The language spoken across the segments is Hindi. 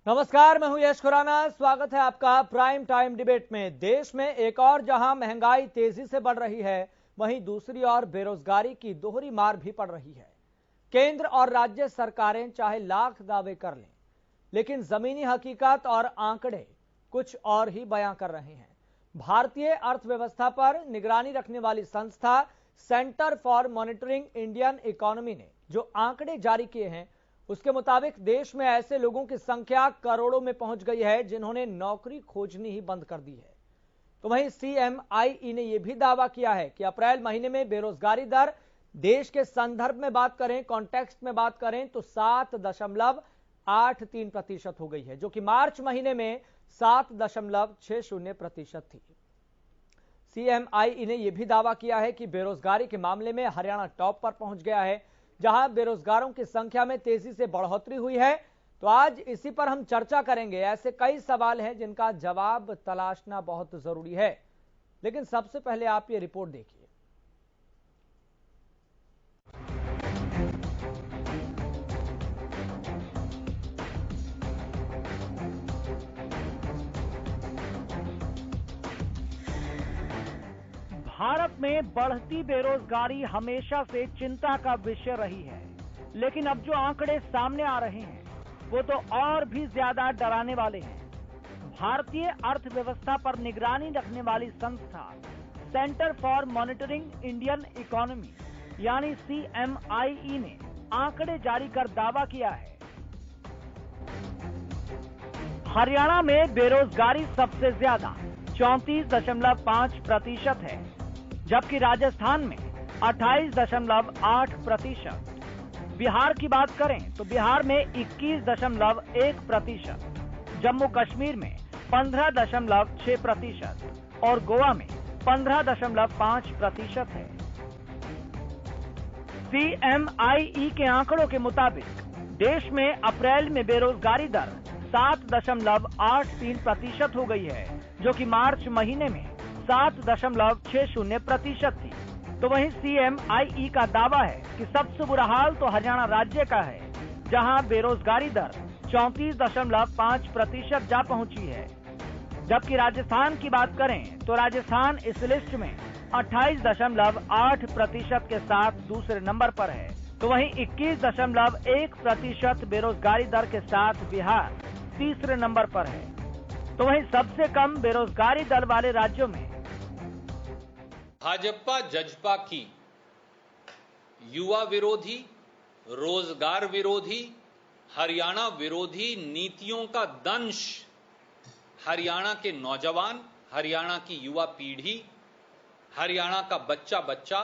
नमस्कार, मैं हूं यश खुराना। स्वागत है आपका प्राइम टाइम डिबेट में। देश में एक और जहां महंगाई तेजी से बढ़ रही है, वहीं दूसरी ओर बेरोजगारी की दोहरी मार भी पड़ रही है। केंद्र और राज्य सरकारें चाहे लाख दावे कर लें, लेकिन जमीनी हकीकत और आंकड़े कुछ और ही बयां कर रहे हैं। भारतीय अर्थव्यवस्था पर निगरानी रखने वाली संस्था centre for monitoring Indian economy ने जो आंकड़े जारी किए हैं, उसके मुताबिक देश में ऐसे लोगों की संख्या करोड़ों में पहुंच गई है जिन्होंने नौकरी खोजनी ही बंद कर दी है। तो वहीं सीएमआईई ने यह भी दावा किया है कि अप्रैल महीने में बेरोजगारी दर देश के संदर्भ में बात करें, कॉन्टेक्स्ट में बात करें तो 7.83% हो गई है, जो कि मार्च महीने में 7.60% थी। सीएमआईई ने यह भी दावा किया है कि बेरोजगारी के मामले में हरियाणा टॉप पर पहुंच गया है, जहां बेरोजगारों की संख्या में तेजी से बढ़ोतरी हुई है। तो आज इसी पर हम चर्चा करेंगे। ऐसे कई सवाल हैं जिनका जवाब तलाशना बहुत जरूरी है, लेकिन सबसे पहले आप ये रिपोर्ट देखिए। भारत में बढ़ती बेरोजगारी हमेशा से चिंता का विषय रही है, लेकिन अब जो आंकड़े सामने आ रहे हैं वो तो और भी ज्यादा डराने वाले हैं। भारतीय अर्थव्यवस्था पर निगरानी रखने वाली संस्था centre for monitoring Indian economy यानी सीएमआईई ने आंकड़े जारी कर दावा किया है, हरियाणा में बेरोजगारी सबसे ज्यादा 34.5% है, जबकि राजस्थान में 28.8%। बिहार की बात करें तो बिहार में 21.1%, जम्मू कश्मीर में 15.6% और गोवा में 15.5% है। सीएमआईई के आंकड़ों के मुताबिक देश में अप्रैल में बेरोजगारी दर 7.83% हो गई है, जो कि मार्च महीने में 7.60% थी। तो वहीं सीएमआईई का दावा है कि सबसे बुरा हाल तो हरियाणा राज्य का है, जहां बेरोजगारी दर 34.5% जा पहुंची है। जबकि राजस्थान की बात करें तो राजस्थान इस लिस्ट में 28.8% के साथ दूसरे नंबर पर है। तो वहीं 21.1% बेरोजगारी दर के साथ बिहार तीसरे नंबर पर है। तो वहीं सबसे कम बेरोजगारी दर वाले राज्यों में भाजपा जजपा की युवा विरोधी, रोजगार विरोधी, हरियाणा विरोधी नीतियों का दंश हरियाणा के नौजवान, हरियाणा की युवा पीढ़ी, हरियाणा का बच्चा बच्चा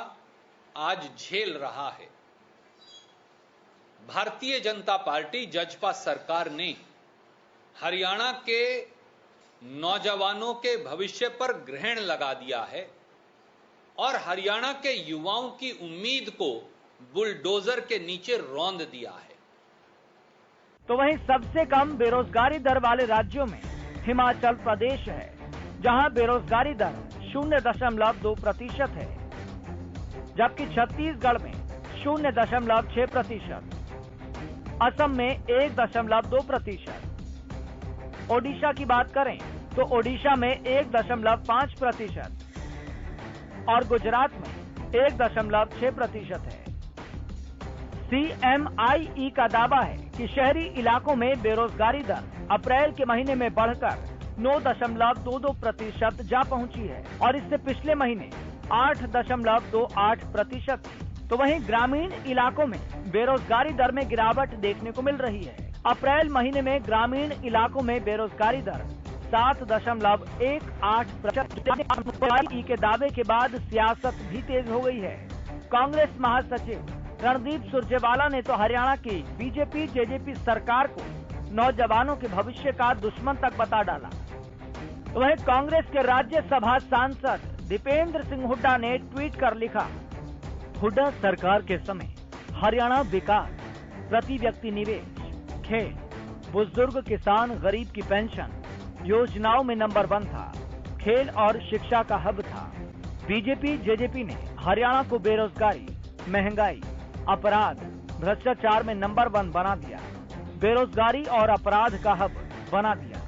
आज झेल रहा है। भारतीय जनता पार्टी जजपा सरकार ने हरियाणा के नौजवानों के भविष्य पर ग्रहण लगा दिया है और हरियाणा के युवाओं की उम्मीद को बुलडोजर के नीचे रौंद दिया है। तो वहीं सबसे कम बेरोजगारी दर वाले राज्यों में हिमाचल प्रदेश है, जहां बेरोजगारी दर 0.2% है, जबकि छत्तीसगढ़ में 0.6%, असम में 1.2%, ओडिशा की बात करें तो ओडिशा में 1.5% और गुजरात में 1.6% है। सीएमआईई का दावा है कि शहरी इलाकों में बेरोजगारी दर अप्रैल के महीने में बढ़कर 9.22% जा पहुंची है और इससे पिछले महीने 8.28% थी। तो वहीं ग्रामीण इलाकों में बेरोजगारी दर में गिरावट देखने को मिल रही है। अप्रैल महीने में ग्रामीण इलाकों में बेरोजगारी दर 7.18% के दावे के बाद सियासत भी तेज हो गई है। कांग्रेस महासचिव रणदीप सुरजेवाला ने तो हरियाणा की बीजेपी जेजेपी सरकार को नौजवानों के भविष्य का दुश्मन तक बता डाला। तो वहीं कांग्रेस के राज्यसभा सांसद दीपेंद्र सिंह हुड्डा ने ट्वीट कर लिखा, हुड्डा सरकार के समय हरियाणा विकास, प्रति व्यक्ति निवेश, खेल, बुजुर्ग किसान गरीब की पेंशन योजनाओं में नंबर 1 था, खेल और शिक्षा का हब था। बीजेपी जेजेपी ने हरियाणा को बेरोजगारी, महंगाई, अपराध, भ्रष्टाचार में नंबर 1 बना दिया। बेरोजगारी और अपराध का हब बना दिया।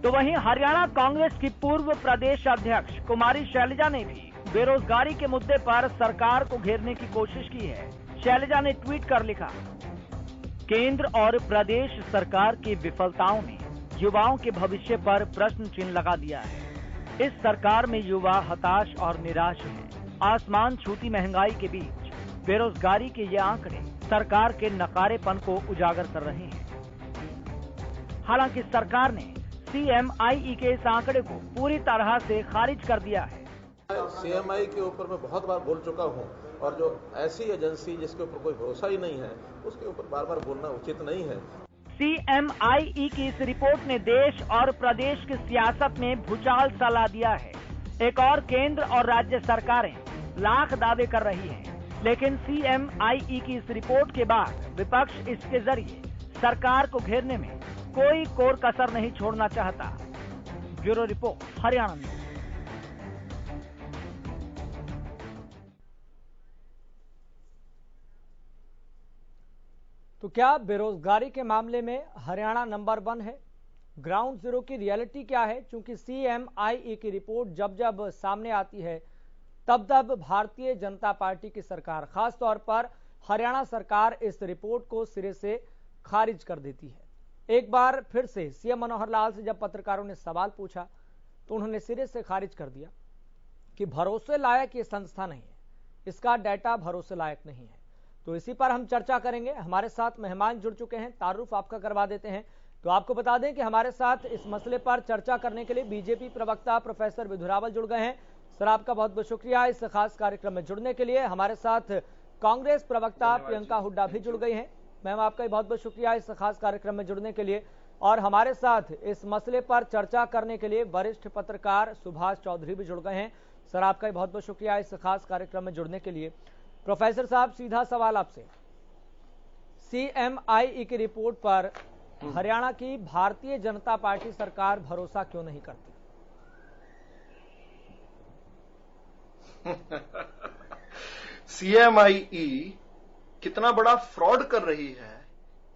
तो वहीं हरियाणा कांग्रेस की पूर्व प्रदेश अध्यक्ष कुमारी शैलजा ने भी बेरोजगारी के मुद्दे पर सरकार को घेरने की कोशिश की है। शैलजा ने ट्वीट कर लिखा, केंद्र और प्रदेश सरकार की विफलताओं ने युवाओं के भविष्य पर प्रश्न चिन्ह लगा दिया है। इस सरकार में युवा हताश और निराश हैं। आसमान छूती महंगाई के बीच बेरोजगारी के ये आंकड़े सरकार के नकारेपन को उजागर कर रहे हैं। हालांकि सरकार ने CMIE के इस आंकड़े को पूरी तरह से खारिज कर दिया है। CMI के ऊपर मैं बहुत बार बोल चुका हूं और जो ऐसी एजेंसी जिसके ऊपर कोई भरोसा ही नहीं है उसके ऊपर बार बार बोलना उचित नहीं है। CMIE की इस रिपोर्ट ने देश और प्रदेश की सियासत में भूचाल सा ला दिया है। एक और केंद्र और राज्य सरकारें लाख दावे कर रही हैं, लेकिन CMIE की इस रिपोर्ट के बाद विपक्ष इसके जरिए सरकार को घेरने में कोई कोर कसर नहीं छोड़ना चाहता। Bureau report, Haryana news. तो क्या बेरोजगारी के मामले में हरियाणा नंबर 1 है? ग्राउंड जीरो की रियलिटी क्या है? क्योंकि CMIE की रिपोर्ट जब जब सामने आती है तब तब भारतीय जनता पार्टी की सरकार, खास तौर पर हरियाणा सरकार, इस रिपोर्ट को सिरे से खारिज कर देती है। एक बार फिर से CM मनोहर लाल से जब पत्रकारों ने सवाल पूछा तो उन्होंने सिरे से खारिज कर दिया कि भरोसे लायक ये संस्था नहीं है, इसका डाटा भरोसे लायक नहीं है। तो इसी पर हम चर्चा करेंगे। हमारे साथ मेहमान जुड़ चुके हैं, तारुफ आपका करवा देते हैं। तो आपको बता दें कि हमारे साथ इस मसले पर चर्चा करने के लिए बीजेपी प्रवक्ता प्रोफेसर विधुरावल जुड़ गए हैं। सर, आपका बहुत बहुत शुक्रिया इस खास कार्यक्रम में जुड़ने के लिए। हमारे साथ कांग्रेस प्रवक्ता प्रियंका हुड्डा भी जुड़ गई हैं। मैम, आपका बहुत बहुत शुक्रिया इस खास कार्यक्रम में जुड़ने के लिए। और हमारे साथ इस मसले पर चर्चा करने के लिए वरिष्ठ पत्रकार सुभाष चौधरी भी जुड़ गए हैं। सर, आपका बहुत बहुत शुक्रिया इस खास कार्यक्रम में जुड़ने के लिए। प्रोफेसर साहब, सीधा सवाल आपसे, CMIE की रिपोर्ट पर हरियाणा की भारतीय जनता पार्टी सरकार भरोसा क्यों नहीं करती? CMIE कितना बड़ा फ्रॉड कर रही है,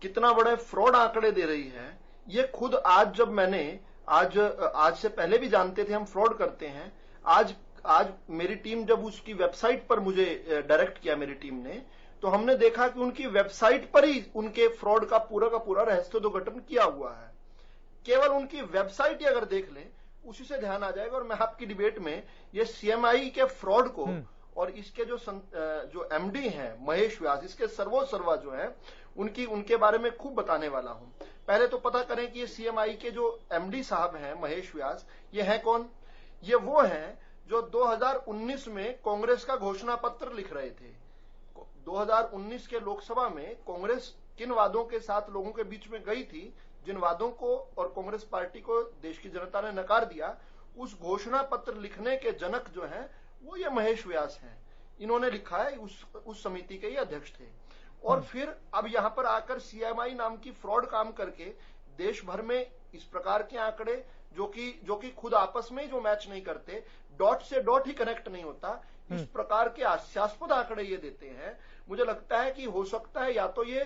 कितना बड़े फ्रॉड आंकड़े दे रही है, ये खुद आज जब मैंने आज से पहले भी जानते थे हम फ्रॉड करते हैं। आज मेरी टीम जब उसकी वेबसाइट पर मुझे डायरेक्ट किया मेरी टीम ने, तो हमने देखा कि उनकी वेबसाइट पर ही उनके फ्रॉड का पूरा रहस्योद्घाटन किया हुआ है। केवल उनकी वेबसाइट ही अगर देख लें उसी से ध्यान आ जाएगा। और मैं आपकी डिबेट में ये CMIE के फ्रॉड को और इसके जो MD हैं महेश व्यास, इसके सर्वा जो है उनके बारे में खूब बताने वाला हूं। पहले तो पता करें कि ये CMIE के जो MD साहब हैं महेश व्यास, ये हैं कौन? ये वो हैं जो 2019 में कांग्रेस का घोषणा पत्र लिख रहे थे। 2019 के लोकसभा में कांग्रेस किन वादों के साथ लोगों के बीच में गई थी, जिन वादों को और कांग्रेस पार्टी को देश की जनता ने नकार दिया, उस घोषणा पत्र लिखने के जनक जो हैं वो ये महेश व्यास हैं। इन्होंने लिखा है, उस समिति के ये अध्यक्ष थे। और फिर अब यहां पर आकर CMIE नाम की फ्रॉड काम करके देश भर में इस प्रकार के आंकड़े जो कि खुद आपस में जो मैच नहीं करते, डॉट से डॉट ही कनेक्ट नहीं होता, इस प्रकार के हास्यास्पद आंकड़े ये देते हैं। मुझे लगता है कि हो सकता है या तो ये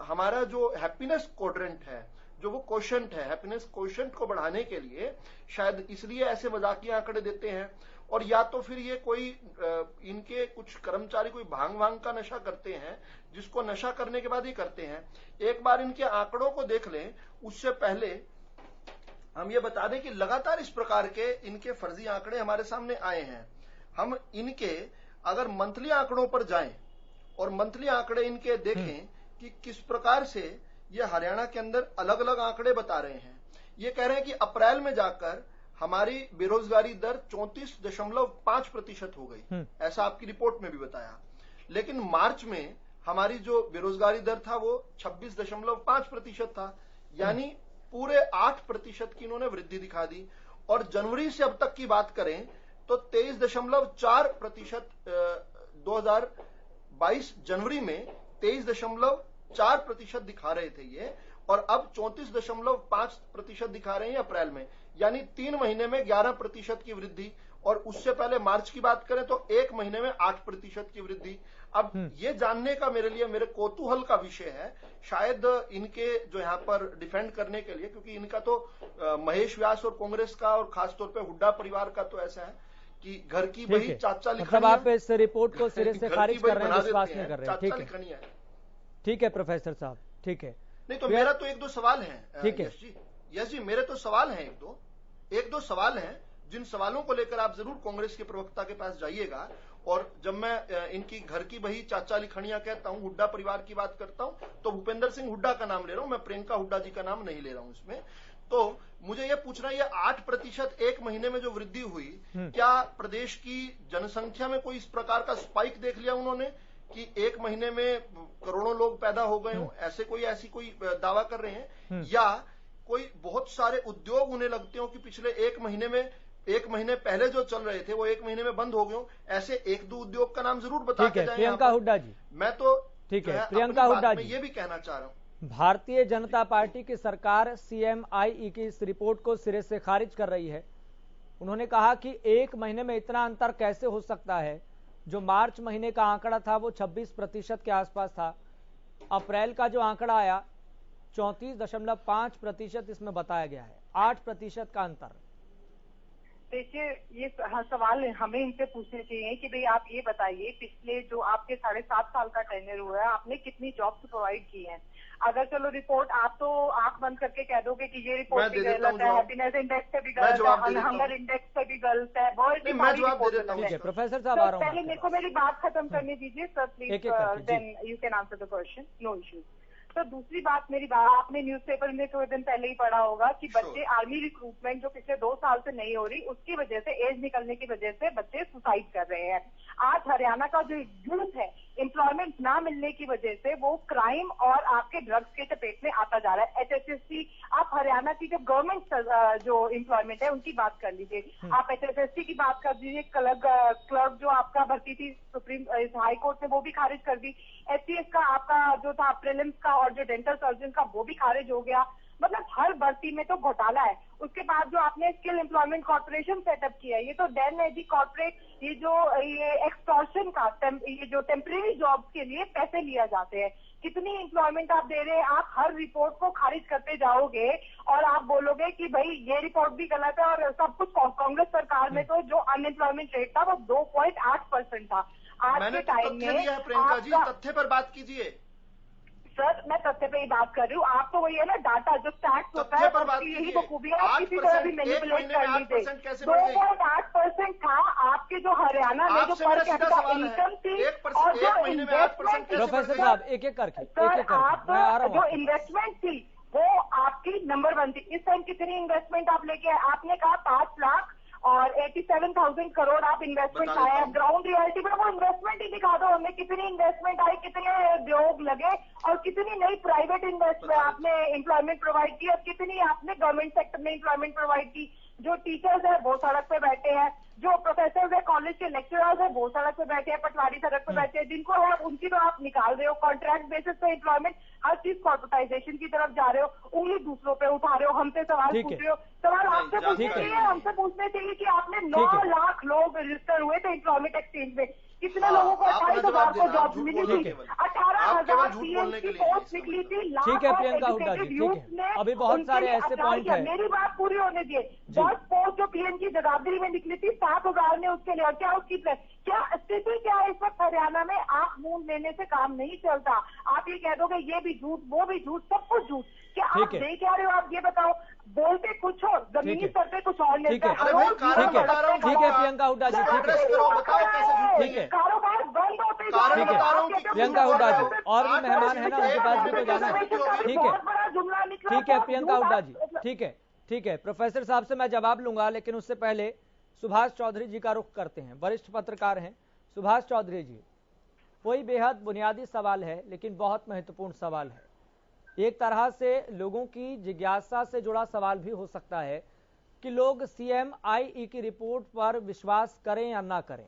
हमारा जो हैप्पीनेस क्वाड्रेंट है, जो वो क्वोशेंट है, हैप्पीनेस क्वोशेंट को बढ़ाने के लिए शायद इसलिए ऐसे मजाकिया आंकड़े देते हैं, और या तो फिर ये कोई इनके कुछ कर्मचारी कोई भांग का नशा करते हैं, जिसको नशा करने के बाद ही करते हैं। एक बार इनके आंकड़ों को देख लें, उससे पहले हम ये बता दें कि लगातार इस प्रकार के इनके फर्जी आंकड़े हमारे सामने आए हैं। हम इनके अगर मंथली आंकड़ों पर जाएं और मंथली आंकड़े इनके देखें कि किस प्रकार से ये हरियाणा के अंदर अलग अलग आंकड़े बता रहे हैं। ये कह रहे हैं कि अप्रैल में जाकर हमारी बेरोजगारी दर 34.5% हो गई, ऐसा आपकी रिपोर्ट में भी बताया। लेकिन मार्च में हमारी जो बेरोजगारी दर था वो 26.5% था, यानी पूरे 8% की इन्होंने वृद्धि दिखा दी। और जनवरी से अब तक की बात करें तो 23.4%, 2022 जनवरी में 23.4% दिखा रहे थे ये, और अब 34.5% दिखा रहे हैं अप्रैल में, यानी 3 महीने में 11% की वृद्धि। और उससे पहले मार्च की बात करें तो 1 महीने में 8% की वृद्धि। अब ये जानने का मेरे लिए मेरे कौतूहल का विषय है, शायद इनके जो यहाँ पर डिफेंड करने के लिए, क्योंकि इनका तो महेश व्यास और कांग्रेस का और खासतौर पे हुड्डा परिवार का तो ऐसा है कि घर की बही चाचा लिखनिया। मतलब आप इस रिपोर्ट को सिरे से खारिज कर रहे हैं, विश्वास नहीं कर रहे हैं। ठीक है, ठीक है प्रोफेसर साहब, ठीक है। नहीं तो मेरा तो 1-2 सवाल है। ठीक है यस जी, मेरे तो सवाल हैं, एक दो सवाल हैं, जिन सवालों को लेकर आप जरूर कांग्रेस के प्रवक्ता के पास जाइएगा। और जब मैं इनकी घर की बही चाचा लिखनिया कहता हूं, हुड्डा परिवार की बात करता हूं, तो भूपेंद्र सिंह हुड्डा का नाम ले रहा हूं, मैं प्रियंका हुड्डा जी का नाम नहीं ले रहा हूं इसमें। तो मुझे यह पूछना, ये 8% 1 महीने में जो वृद्धि हुई, क्या प्रदेश की जनसंख्या में कोई इस प्रकार का स्पाइक देख लिया उन्होंने कि 1 महीने में करोड़ों लोग पैदा हो गए हों, ऐसी कोई दावा कर रहे हैं? या कोई बहुत सारे उद्योग उन्हें लगते हो कि पिछले 1 महीने में, 1 महीने पहले जो चल रहे थे वो 1 महीने में बंद हो गए, ऐसे 1-2 उद्योग का नाम जरूर बता के जाएं। प्रियंका हुड्डा जी, मैं तो ठीक है प्रियंका हुड्डा जी, ये भी कहना चाह रहा हूं, भारतीय जनता पार्टी की सरकार CMIE की इस रिपोर्ट को सिरे से खारिज कर रही है। उन्होंने कहा कि 1 महीने में इतना अंतर कैसे हो सकता है। जो मार्च महीने का आंकड़ा था वो 26% के आसपास था, अप्रैल का जो आंकड़ा आया 34.5% इसमें बताया गया है, 8% का अंतर। देखिए, ये सवाल हमें इनसे पूछने चाहिए कि भाई आप ये बताइए, पिछले जो आपके 7.5 साल का टेन्योर हुआ है, आपने कितनी जॉब्स प्रोवाइड की हैं? अगर चलो रिपोर्ट, आप तो आंख बंद करके कह दोगे कि ये रिपोर्ट भी गलत है, हैप्पीनेस इंडेक्स पे भी गलत है, हंगर इंडेक्स पे भी गलत है, बहुत सारी रिपोर्ट है। प्रोफेसर साहब आ रहा हूं, पहले मेरे को मेरी बात खत्म करने दीजिए sir please, then you can answer the question, no issues. तो दूसरी बात, मेरी बात आपने न्यूज़पेपर में थोड़े दिन पहले ही पढ़ा होगा कि बच्चे आर्मी रिक्रूटमेंट जो पिछले 2 साल से नहीं हो रही, उसकी वजह से, एज निकलने की वजह से बच्चे सुसाइड कर रहे हैं। आज हरियाणा का जो यूथ है, एम्प्लॉयमेंट ना मिलने की वजह से वो क्राइम और आपके ड्रग्स के चपेट में आता जा रहा है। HSSC, आप हरियाणा की जो गवर्नमेंट जो एम्प्लॉयमेंट है उनकी बात कर लीजिए, आप HSSC की बात कर दीजिए, क्लर्क जो आपका भर्ती थी सुप्रीम हाई कोर्ट ने वो भी खारिज कर दी, HCS का आपका जो था प्रीलिम्स का और जो डेंटल सर्जन का वो भी खारिज हो गया। मतलब हर भर्ती में तो घोटाला है। उसके बाद जो आपने स्किल एम्प्लॉयमेंट कॉर्पोरेशन सेटअप किया है, ये तो डेन एजी कॉर्पोरेट, ये एक्सटॉर्शन का, ये जो टेम्परेरी जॉब्स के लिए पैसे लिया जाते हैं, कितनी एम्प्लॉयमेंट आप दे रहे हैं? आप हर रिपोर्ट को खारिज करते जाओगे और आप बोलोगे कि भाई ये रिपोर्ट भी गलत है और सब कुछ। कांग्रेस सरकार में तो जो अनएम्प्लॉयमेंट रेट था वो 2.8% था। आज के टाइम में प्रियंका जी, तथ्य पर बात कीजिए। सर, मैं तथ्य पे ही बात कर रही हूँ। आप तो वही है ना, डाटा जो स्टैट्स होता है उसकी यही तो खूबी है, आप किसी तरह भी मैनिपुलेट कर लीजिए। 2.8% था आपके जो हरियाणा में जो पर कैपिटा इनकम थी और जो इन्वेस्टमेंट थी। प्रोफेसर साहब एक एक करके आप जो इन्वेस्टमेंट थी वो आपकी नंबर 1 थी। इस टाइम कितनी इन्वेस्टमेंट आप लेके आए? आपने कहा 5 लाख और 87,000 करोड़ आप इन्वेस्टमेंट आया। ग्राउंड रियलिटी में वो इन्वेस्टमेंट ही दिखा दो हमें, कितनी इन्वेस्टमेंट आई, कितने उद्योग लगे और कितनी नई प्राइवेट इन्वेस्टमेंट आपने एम्प्लॉयमेंट प्रोवाइड की और कितनी आपने गवर्नमेंट सेक्टर में एम्प्लॉयमेंट प्रोवाइड की। जो टीचर्स है वो सड़क पे बैठे हैं, जो प्रोफेसर है, कॉलेज के लेक्चरर्स है वो सड़क पे बैठे हैं, पटवारी सड़क पे बैठे हैं, जिनको है उनकी तो आप निकाल रहे हो। कॉन्ट्रैक्ट बेसिस पे एम्प्लॉयमेंट, हर चीज कॉर्पोरेटाइजेशन की तरफ जा रहे हो, उंगली दूसरों पे उठा रहे हो, हमसे सवाल पूछ रहे हो। सवाल आपसे पूछने चाहिए, हमसे पूछने चाहिए कि आपने 9 लाख लोग रजिस्टर हुए थे एम्प्लॉयमेंट एक्सचेंज में, कितने लोगों को 28,000 को जॉब मिली थी, 18,000 पीएम की पोस्ट निकली थी। ठीक है प्रियंका हुड्डा जी, ठीक है, अभी बहुत सारे ऐसे पॉइंट हैं। मेरी बात पूरी होने दिए। 10 पोस्ट जो पीएम की जगाधरी में निकली थी, 7,000 ने उसके लिए, क्या उसकी क्या स्थिति क्या है इस वक्त हरियाणा में? आंख मूंद लेने से काम नहीं चलता। आप ये कह दोगे ये भी झूठ, वो भी झूठ, सब कुछ झूठ। क्या आप दे क्या रहे हो? आप ये बताओ, बोलते कुछ हो, जमीनी स्तर पे कुछ और लेते हैं। ठीक है प्रियंका हुड्डा जी, ठीक है, कारोबार बंद होते ठीक है प्रियंका हुड्डा जी, और भी मेहमान है ना, उनके पास भी तो जाना है। ठीक है प्रियंका हुड्डा जी, ठीक है। प्रोफेसर साहब से मैं जवाब लूंगा, लेकिन उससे पहले सुभाष चौधरी जी का रुख करते हैं, वरिष्ठ पत्रकार हैं। सुभाष चौधरी जी, कोई बेहद बुनियादी सवाल है लेकिन बहुत महत्वपूर्ण सवाल है। एक तरह से लोगों की जिज्ञासा से जुड़ा सवाल भी हो सकता है कि लोग CMIE की रिपोर्ट पर विश्वास करें या ना करें।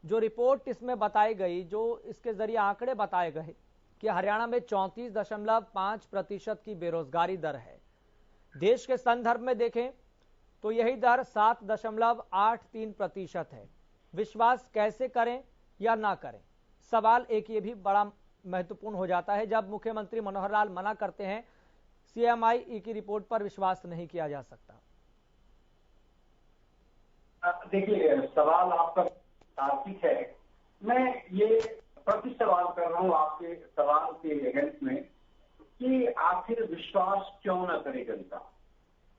जो रिपोर्ट इसमें बताई गई, जो इसके जरिए आंकड़े बताए गए कि हरियाणा में 34.5% की बेरोजगारी दर है। देश के संदर्भ में देखें तो यही दर 7.83% है। विश्वास कैसे करें या ना करें, सवाल एक ये भी बड़ा महत्वपूर्ण हो जाता है जब मुख्यमंत्री मनोहर लाल मना करते हैं CMI की रिपोर्ट पर विश्वास नहीं किया जा सकता। देखिए, सवाल आपका तार्किक है। मैं ये प्रति सवाल कर रहा हूँ आपके सवाल के अगेंस्ट में कि आखिर विश्वास क्यों न करे जनता।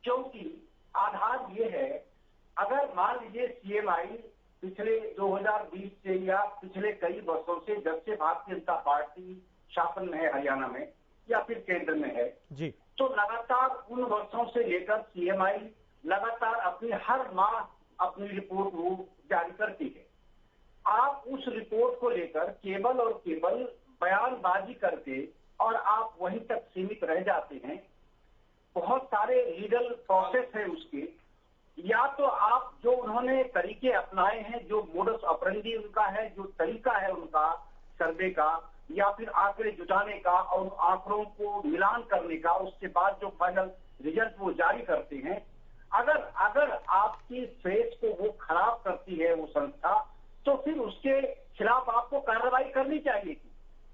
क्योंकि आधार ये है, अगर मान लीजिए CMI पिछले 2020 से या पिछले कई वर्षों से, जब से भारतीय जनता पार्टी शासन में है हरियाणा में या फिर केंद्र में है जी, तो लगातार उन वर्षों से लेकर CMI लगातार अपनी हर माह अपनी रिपोर्ट वो जारी करती है। आप उस रिपोर्ट को लेकर केवल और केवल बयानबाजी करके और आप वहीं तक सीमित रह जाते हैं। बहुत सारे लीगल प्रोसेस है उसके, या तो आप जो उन्होंने तरीके अपनाए हैं, जो मोडस ऑपरेंडी उनका है, जो तरीका है उनका सर्वे का या फिर आंकड़े जुटाने का और आंकड़ों को मिलान करने का, उसके बाद जो फाइनल रिजल्ट वो जारी करते हैं, अगर आपकी फेस को वो खराब करती है वो संस्था, तो फिर उसके खिलाफ आपको कार्रवाई करनी चाहिए थी।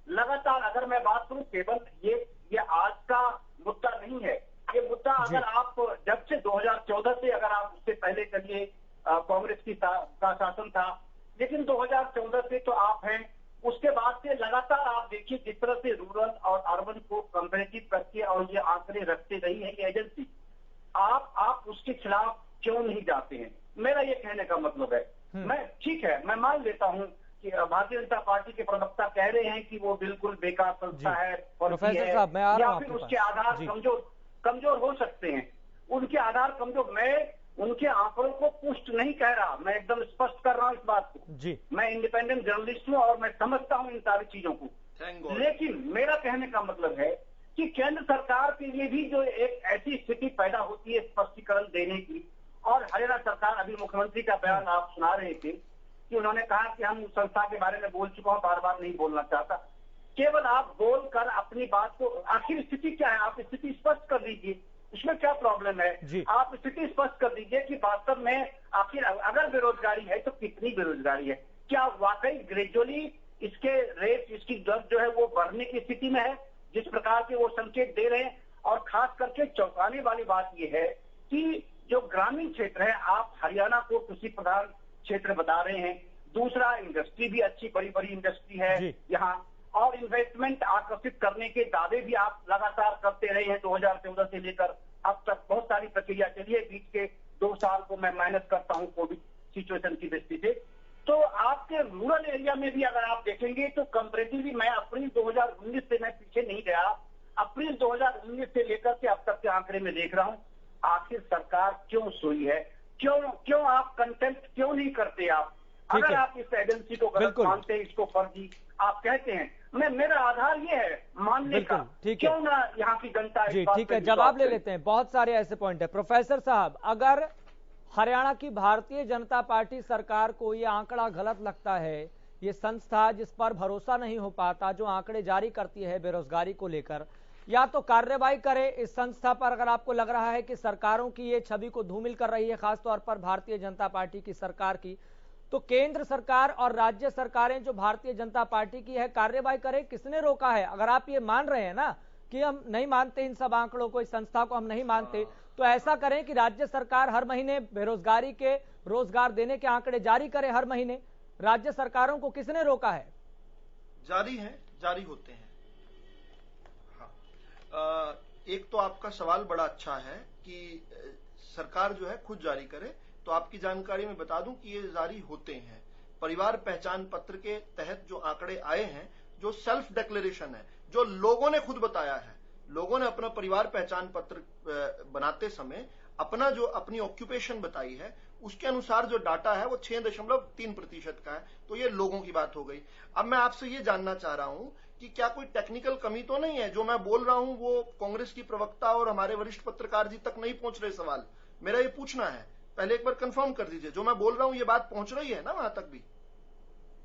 लगातार अगर मैं बात करूं, केवल ये आज का मुद्दा नहीं है, ये मुद्दा अगर आप जब से 2014 से, अगर आप उससे पहले चलिए कांग्रेस का शासन था, लेकिन 2014 से तो आप हैं, उसके बाद से लगातार आप देखिए जिस तरह से रूरल और अर्बन को कंपेरेटिव करके और ये आंकड़े रखते रही है ये एजेंसी, आप उसके खिलाफ क्यों नहीं जाते हैं, मेरा ये कहने का मतलब है। मैं ठीक है, मैं मान लेता हूं कि भारतीय जनता पार्टी के प्रवक्ता कह रहे हैं कि वो बिल्कुल बेकार संस्था है, प्रोफेसर साहब मैं आ रहा हूं, या फिर उसके आधार कमजोर हो सकते हैं, उनके आधार कमजोर। मैं उनके आंकड़ों को पुष्ट नहीं कह रहा, मैं एकदम स्पष्ट कर रहा हूं इस बात को जी। मैं इंडिपेंडेंट जर्नलिस्ट हूं और मैं समझता हूं इन सारी चीजों को, लेकिन मेरा कहने का मतलब है कि केंद्र सरकार के लिए भी जो एक ऐसी स्थिति पैदा होती है स्पष्टीकरण देने की, और हरियाणा सरकार, अभी मुख्यमंत्री का बयान आप सुना रहे थे कि उन्होंने कहा कि हम संस्था के बारे में बोल चुका हूं, बार बार नहीं बोलना चाहता। केवल आप बोलकर अपनी बात को, आखिर स्थिति क्या है, आप स्थिति स्पष्ट कर दीजिए, उसमें क्या प्रॉब्लम है। आप स्थिति स्पष्ट कर दीजिए कि वास्तव में आखिर अगर बेरोजगारी है तो कितनी बेरोजगारी है, क्या वाकई ग्रेजुअली इसके रेट, इसकी दर जो है वो बढ़ने की स्थिति में है जिस प्रकार के वो संकेत दे रहे हैं। और खास करके चौंकाने वाली बात यह है कि जो ग्रामीण क्षेत्र है, आप हरियाणा को कृषि प्रधान क्षेत्र बता रहे हैं, दूसरा इंडस्ट्री भी अच्छी बड़ी बड़ी इंडस्ट्री है यहाँ, और इन्वेस्टमेंट आकर्षित करने के दावे भी आप लगातार करते रहे हैं 2014 से लेकर अब तक। बहुत सारी प्रक्रिया चली है, बीच के 2 साल को मैं माइनस करता हूँ कोविड सिचुएशन की दृष्टि से। तो आपके रूरल एरिया में भी अगर आप देखेंगे तो कंपैरेटिवली, मैं अप्रैल 2019 से मैं पीछे नहीं गया, अप्रैल 2019 से लेकर के अब तक के आंकड़े में देख रहा हूँ, आखिर सरकार क्यों सोई है, क्यों आप कंटेम्प्ट क्यों नहीं करते। आप अगर आप इस एजेंसी को गलत मानते हैं, इसको फर्जी आप कहते हैं, मेरा आधार ये है मानने का, क्यों ना यहाँ की जनता। जी ठीक है, जवाब ले लेते हैं, बहुत सारे ऐसे पॉइंट है। प्रोफेसर साहब, अगर हरियाणा की भारतीय जनता पार्टी सरकार को ये आंकड़ा गलत लगता है, ये संस्था जिस पर भरोसा नहीं हो पाता, जो आंकड़े जारी करती है बेरोजगारी को लेकर, या तो कार्रवाई करे इस संस्था पर। अगर आपको लग रहा है कि सरकारों की ये छवि को धूमिल कर रही है, खासतौर पर भारतीय जनता पार्टी की सरकार की, तो केंद्र सरकार और राज्य सरकारें जो भारतीय जनता पार्टी की है कार्रवाई करे। किसने रोका है? अगर आप ये मान रहे हैं ना कि हम नहीं मानते इन सब आंकड़ों को, इस संस्था को हम नहीं मानते, तो ऐसा करें कि राज्य सरकार हर महीने बेरोजगारी के, रोजगार देने के आंकड़े जारी करे हर महीने। राज्य सरकारों को किसने रोका है? जारी होते हैं। हाँ, एक तो आपका सवाल बड़ा अच्छा है कि सरकार जो है खुद जारी करे, तो आपकी जानकारी में बता दूं कि ये जारी होते हैं। परिवार पहचान पत्र के तहत जो आंकड़े आए हैं, जो सेल्फ डिक्लेरेशन है, जो लोगों ने खुद बताया है, लोगों ने अपना परिवार पहचान पत्र बनाते समय अपनी ऑक्यूपेशन बताई है, उसके अनुसार जो डाटा है वो 6.3% का है। तो ये लोगों की बात हो गई। अब मैं आपसे ये जानना चाह रहा हूं कि क्या कोई टेक्निकल कमी तो नहीं है? जो मैं बोल रहा हूं वो कांग्रेस की प्रवक्ता और हमारे वरिष्ठ पत्रकार जी तक नहीं पहुंच रहे सवाल, मेरा ये पूछना है। पहले एक बार कंफर्म कर दीजिए, जो मैं बोल रहा हूं ये बात पहुंच रही है ना वहां तक भी?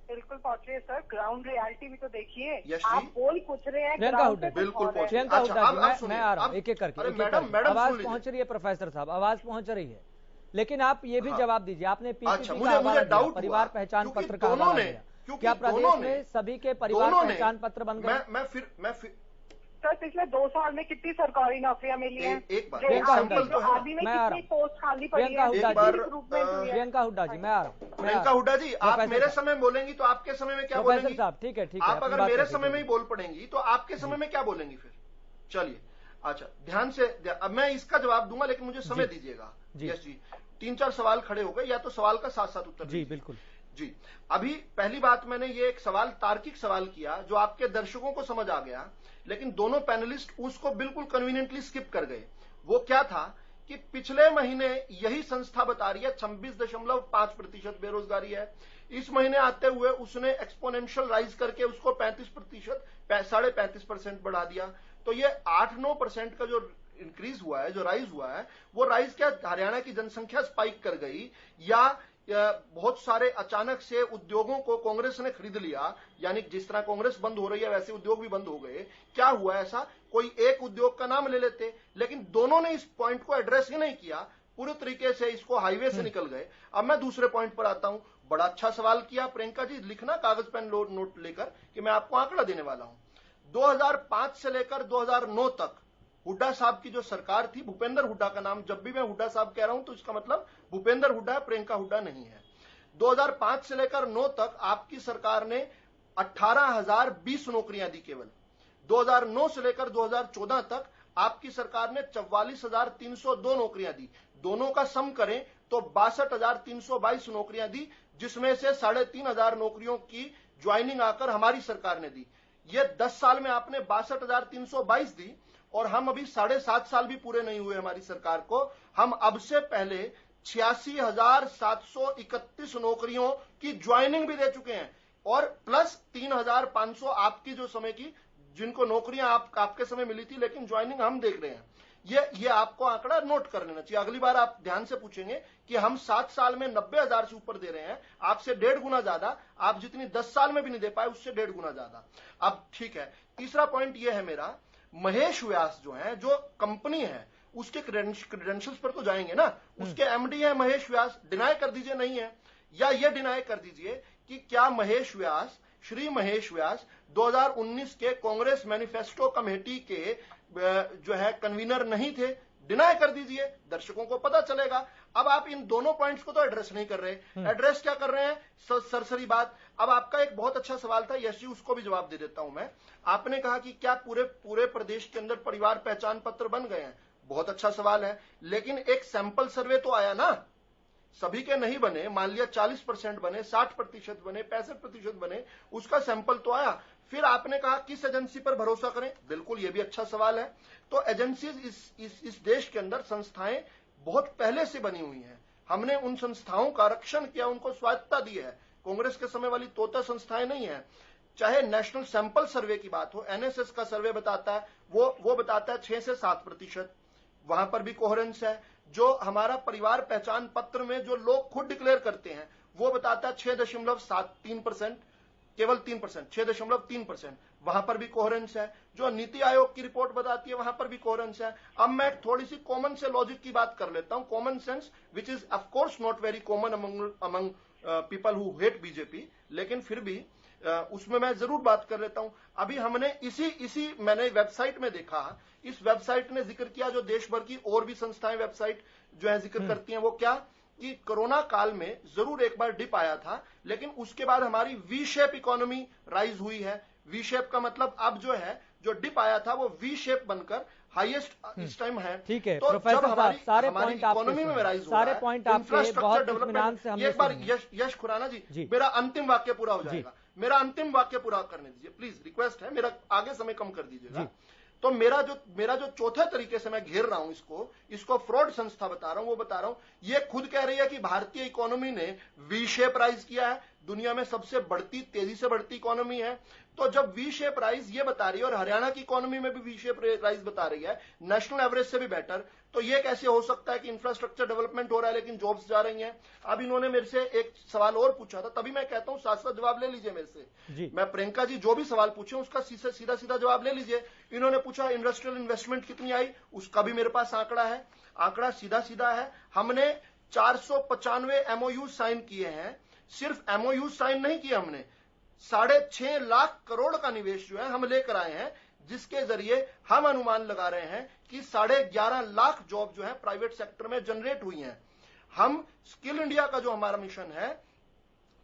बिल्कुल पहुंच रही है सर, ग्राउंड रियलिटी भी तो देखिए। यस आप बोल पूछ रहे हैं, बिल्कुल पहुंच रही है। मैं आ रहा हूं एक एक करके। आवाज पहुंच रही है प्रोफेसर साहब, आवाज पहुंच रही है। लेकिन आप ये भी जवाब दीजिए, आपने अच्छा, पीपीपी का हवाला दिया, डाउट परिवार पहचान पत्र का दोनों हवाला ने, दिया, क्या प्रदेश में सभी के परिवार पहचान पत्र बन गए? मैं फिर सर पिछले 2 साल में कितनी सरकारी नौकरियां मिली हैं? एक बार आदमी में कितनी पोस्ट खाली पड़ी है? प्रियंका हुड्डा जी, मैं आ रहा हूँ। प्रियंका हुड्डा जी, आप मेरे समय में बोलेंगी तो आपके समय में क्या बोलेंगी? साहब ठीक है, आप अगर मेरे समय में ही बोल पड़ेंगी तो आपके समय में क्या बोलेंगी फिर? चलिए, अच्छा ध्यान से, अब मैं इसका जवाब दूंगा लेकिन मुझे समय दीजिएगा। यस जी, 3-4 सवाल खड़े हो गए, या तो सवाल का साथ साथ उत्तर जी बिल्कुल जी। अभी पहली बात, मैंने ये एक सवाल, तार्किक सवाल किया जो आपके दर्शकों को समझ आ गया, लेकिन दोनों पैनलिस्ट उसको बिल्कुल कन्वीनियंटली स्किप कर गए। वो क्या था कि पिछले महीने यही संस्था बता रही है 26.5% बेरोजगारी है। इस महीने आते हुए उसने एक्सपोनेंशियल राइज करके उसको 35%, 35.5% बढ़ा दिया। तो ये 8-9% का जो इंक्रीज हुआ है, जो राइज हुआ है, वो राइज क्या हरियाणा की जनसंख्या स्पाइक कर गई, या बहुत सारे अचानक से उद्योगों को कांग्रेस ने खरीद लिया, यानी जिस तरह कांग्रेस बंद हो रही है वैसे उद्योग भी बंद हो गए? क्या हुआ ऐसा? कोई एक उद्योग का नाम ले लेते, लेकिन दोनों ने इस पॉइंट को एड्रेस ही नहीं किया, पूरे तरीके से इसको हाईवे से निकल गए। अब मैं दूसरे पॉइंट पर आता हूं। बड़ा अच्छा सवाल किया प्रियंका जी, लिखना कागज पेन नोट लेकर कि मैं आपको आंकड़ा देने वाला हूं। 2005 से लेकर 2009 तक हुड्डा साहब की जो सरकार थी, भूपेंद्र हुड्डा का नाम, जब भी मैं हुड्डा साहब कह रहा हूं तो इसका मतलब भूपेंद्र हुड्डा है, प्रियंका हुड्डा नहीं है। 2005 से लेकर 9 तक आपकी सरकार ने 18,020 नौकरियां दी केवल। 2009 से लेकर 2014 तक आपकी सरकार ने 44,302 नौकरियां दी। दोनों का सम करें तो 62,322 नौकरियां दी, जिसमें से 3,500 नौकरियों की ज्वाइनिंग आकर हमारी सरकार ने दी। ये 10 साल में आपने 62,322 दी, और हम अभी 7.5 साल भी पूरे नहीं हुए हमारी सरकार को, हम अब से पहले 86,731 नौकरियों की ज्वाइनिंग भी दे चुके हैं, और प्लस 3,500 आपकी जो समय की, जिनको नौकरियां आपके समय मिली थी लेकिन ज्वाइनिंग हम देख रहे हैं। ये आपको आंकड़ा नोट कर लेना चाहिए। अगली बार आप ध्यान से पूछेंगे कि हम 7 साल में 90,000 से ऊपर दे रहे हैं, आपसे 1.5 गुना ज्यादा, आप जितनी 10 साल में भी नहीं दे पाए उससे 1.5 गुना ज्यादा। अब ठीक है, तीसरा पॉइंट ये है मेरा, महेश व्यास जो है, जो कंपनी है, उसके क्रेडेंशियल्स पर तो जाएंगे ना, उसके एमडी है महेश व्यास, डिनाई कर दीजिए नहीं है, या ये डिनाई कर दीजिए कि क्या महेश व्यास, श्री महेश व्यास 2019 के कांग्रेस मैनिफेस्टो कमेटी के जो है कन्वीनर नहीं थे, डिनाई कर दीजिए, दर्शकों को पता चलेगा। अब आप इन दोनों पॉइंट्स को तो एड्रेस नहीं कर रहे, एड्रेस क्या कर रहे हैं? सरसरी बात। अब आपका एक बहुत अच्छा सवाल था यश जी, उसको भी जवाब दे देता हूं मैं। आपने कहा कि क्या पूरे प्रदेश के अंदर परिवार पहचान पत्र बन गए हैं? बहुत अच्छा सवाल है, लेकिन एक सैंपल सर्वे तो आया ना, सभी के नहीं बने, मान लिया 40% बने, 60% बने, 65% बने, उसका सैंपल तो आया। फिर आपने कहा किस एजेंसी पर भरोसा करें? बिल्कुल, यह भी अच्छा सवाल है। तो एजेंसीज इस देश के अंदर संस्थाएं बहुत पहले से बनी हुई हैं, हमने उन संस्थाओं का रक्षण किया, उनको स्वायत्तता दी है। कांग्रेस के समय वाली तोता संस्थाएं नहीं है। चाहे नेशनल सैंपल सर्वे की बात हो, एनएसएस का सर्वे बताता है, वो बताता है 6 से 7%, वहां पर भी कोहेरेंस है। जो हमारा परिवार पहचान पत्र में जो लोग खुद डिक्लेयर करते हैं, वो बताता है 6.73%, केवल 3%, 6.3%, वहां पर भी कोहेरेंस है। जो नीति आयोग की रिपोर्ट बताती है, वहां पर भी कोहेरेंस है। अब मैं थोड़ी सी कॉमन से लॉजिक की बात कर लेता हूं, common sense, which is of course not very common among people who hate BJP, लेकिन फिर भी उसमें मैं जरूर बात कर लेता हूं। अभी हमने इसी मैंने वेबसाइट में देखा, इस वेबसाइट ने जिक्र किया, जो देश भर की और भी संस्थाएं वेबसाइट जो है जिक्र करती हैं, वो क्या कि कोरोना काल में जरूर एक बार डिप आया था, लेकिन उसके बाद हमारी वी शेप इकोनॉमी राइज हुई है। वी शेप का मतलब अब जो है, जो डिप आया था वो वी शेप बनकर हाईएस्ट इस टाइम है। ठीक है, तो प्रोफेसर जब हमारी इकोनॉमी में राइज हो सारे पॉइंट इंफ्रास्ट्रक्चर डेवलपमेंट, एक बार यश खुराना जी, मेरा अंतिम वाक्य पूरा हो जाएगा, मेरा अंतिम वाक्य पूरा करने दीजिए प्लीज, रिक्वेस्ट है, मेरा आगे समय कम कर दीजिएगा। तो मेरा जो चौथे तरीके से मैं घेर रहा हूं इसको फ्रॉड संस्था बता रहा हूं, वो बता रहा हूं, ये खुद कह रही है कि भारतीय इकोनॉमी ने वी शेप राइज किया है, दुनिया में सबसे तेजी से बढ़ती इकोनॉमी है। तो जब वी शेप राइज ये बता रही है, और हरियाणा की इकोनॉमी में भी वी शेप राइज बता रही है, नेशनल एवरेज से भी बेटर, तो ये कैसे हो सकता है कि इंफ्रास्ट्रक्चर डेवलपमेंट हो रहा है लेकिन जॉब्स जा रही हैं? अब इन्होंने मेरे से एक सवाल और पूछा था, तभी मैं कहता हूं साथ साथ जवाब ले लीजिए मेरे से। मैं प्रियंका जी जो भी सवाल पूछे उसका सीधा जवाब ले लीजिए। इन्होंने पूछा इंडस्ट्रियल इन्वेस्टमेंट कितनी आई, उसका भी मेरे पास आंकड़ा है, आंकड़ा सीधा है। हमने 495 MOU साइन किए हैं। सिर्फ MOU साइन नहीं किए हमने, 6.5 लाख करोड़ का निवेश जो है हम लेकर आए हैं, जिसके जरिए हम अनुमान लगा रहे हैं कि 11.5 लाख जॉब जो है प्राइवेट सेक्टर में जनरेट हुई हैं। हम स्किल इंडिया का जो हमारा मिशन है,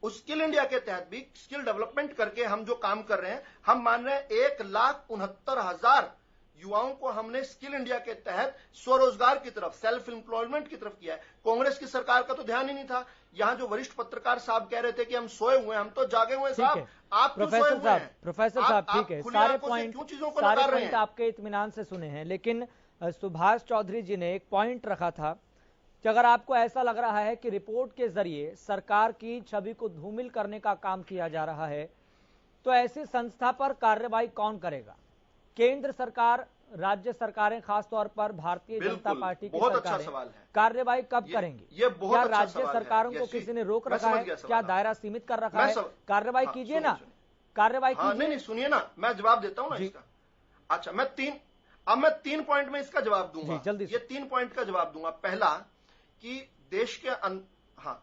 उस स्किल इंडिया के तहत भी स्किल डेवलपमेंट करके हम जो काम कर रहे हैं, हम मान रहे हैं 1,69,000 युवाओं को हमने स्किल इंडिया के तहत स्वरोजगार की तरफ, सेल्फ एम्प्लॉयमेंट की तरफ किया है। कांग्रेस की सरकार का तो ध्यान ही नहीं था। यहां जो वरिष्ठ पत्रकार साहब कह रहे थे कि हम सोए हुए हैं, हम तो जागे हुए हैं साहब। आप क्यों सोए हुए हैं? प्रोफेसर साहब ठीक है, सारे पॉइंट आपके इत्मीनान से सुने हैं, लेकिन सुभाष चौधरी जी ने एक पॉइंट रखा था कि अगर आपको ऐसा लग रहा है कि रिपोर्ट के जरिए सरकार की छवि को धूमिल करने का काम किया जा रहा है, तो ऐसी संस्था पर कार्रवाई कौन करेगा? केंद्र सरकार, राज्य सरकारें, खासतौर पर भारतीय जनता पार्टी की सरकारें कार्रवाई कब करेंगी? क्या राज्य सरकारों को किसी ने रोक रखा है? क्या दायरा सीमित कर रखा है? कार्रवाई कीजिए ना, कार्रवाई कीजिए। नहीं, सुनिए ना, मैं जवाब देता हूं ना इसका। अच्छा, मैं 3 पॉइंट में इसका जवाब दूंगा, जल्दी। ये 3 पॉइंट का जवाब दूंगा। पहला कि देश के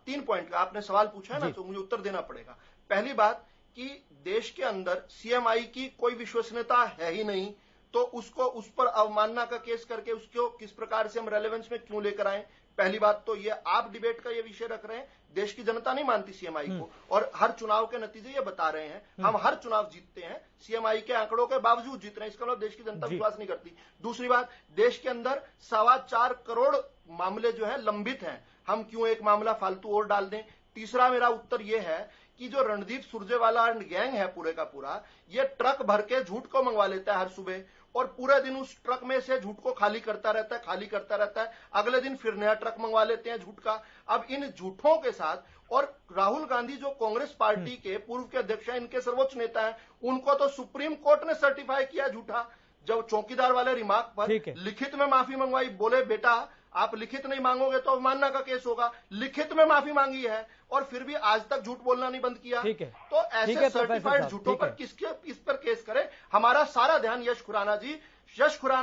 3 पॉइंट का आपने सवाल पूछा है ना, तो मुझे उत्तर देना पड़ेगा। पहली बात कि देश के अंदर CMI की कोई विश्वसनीयता है ही नहीं, तो उसको उस पर अवमानना का केस करके उसको किस प्रकार से हम रेलेवेंस में क्यों लेकर आए? पहली बात तो ये आप डिबेट का ये विषय रख रहे हैं, देश की जनता नहीं मानती CMI को, और हर चुनाव के नतीजे ये बता रहे हैं, हम हर चुनाव जीतते हैं, CMI के आंकड़ों के बावजूद जीत रहे हैं, इसका मतलब देश की जनता विश्वास नहीं करती। दूसरी बात, देश के अंदर 4.25 करोड़ मामले जो है लंबित हैं, हम क्यों एक मामला फालतू और डाल दें? तीसरा मेरा उत्तर यह है कि जो रणदीप सुरजेवाला एंड गैंग है पूरे का पूरा, ये ट्रक भर के झूठ को मंगवा लेता है हर सुबह, और पूरे दिन उस ट्रक में से झूठ को खाली करता रहता है, अगले दिन फिर नया ट्रक मंगवा लेते हैं झूठ का। अब इन झूठों के साथ, और राहुल गांधी जो कांग्रेस पार्टी के पूर्व के अध्यक्ष हैं, इनके सर्वोच्च नेता हैं, उनको तो सुप्रीम कोर्ट ने सर्टिफाई किया झूठा। जब चौकीदार वाले रिमार्क पर लिखित में माफी मंगवाई, बोले बेटा आप लिखित नहीं मांगोगे तो अवमानना का केस होगा, लिखित में माफी मांगी है, और फिर भी आज तक झूठ बोलना नहीं बंद किया। तो ऐसे सर्टिफाइड झूठों पर किस पर केस करें? हमारा सारा ध्यान यश खुराना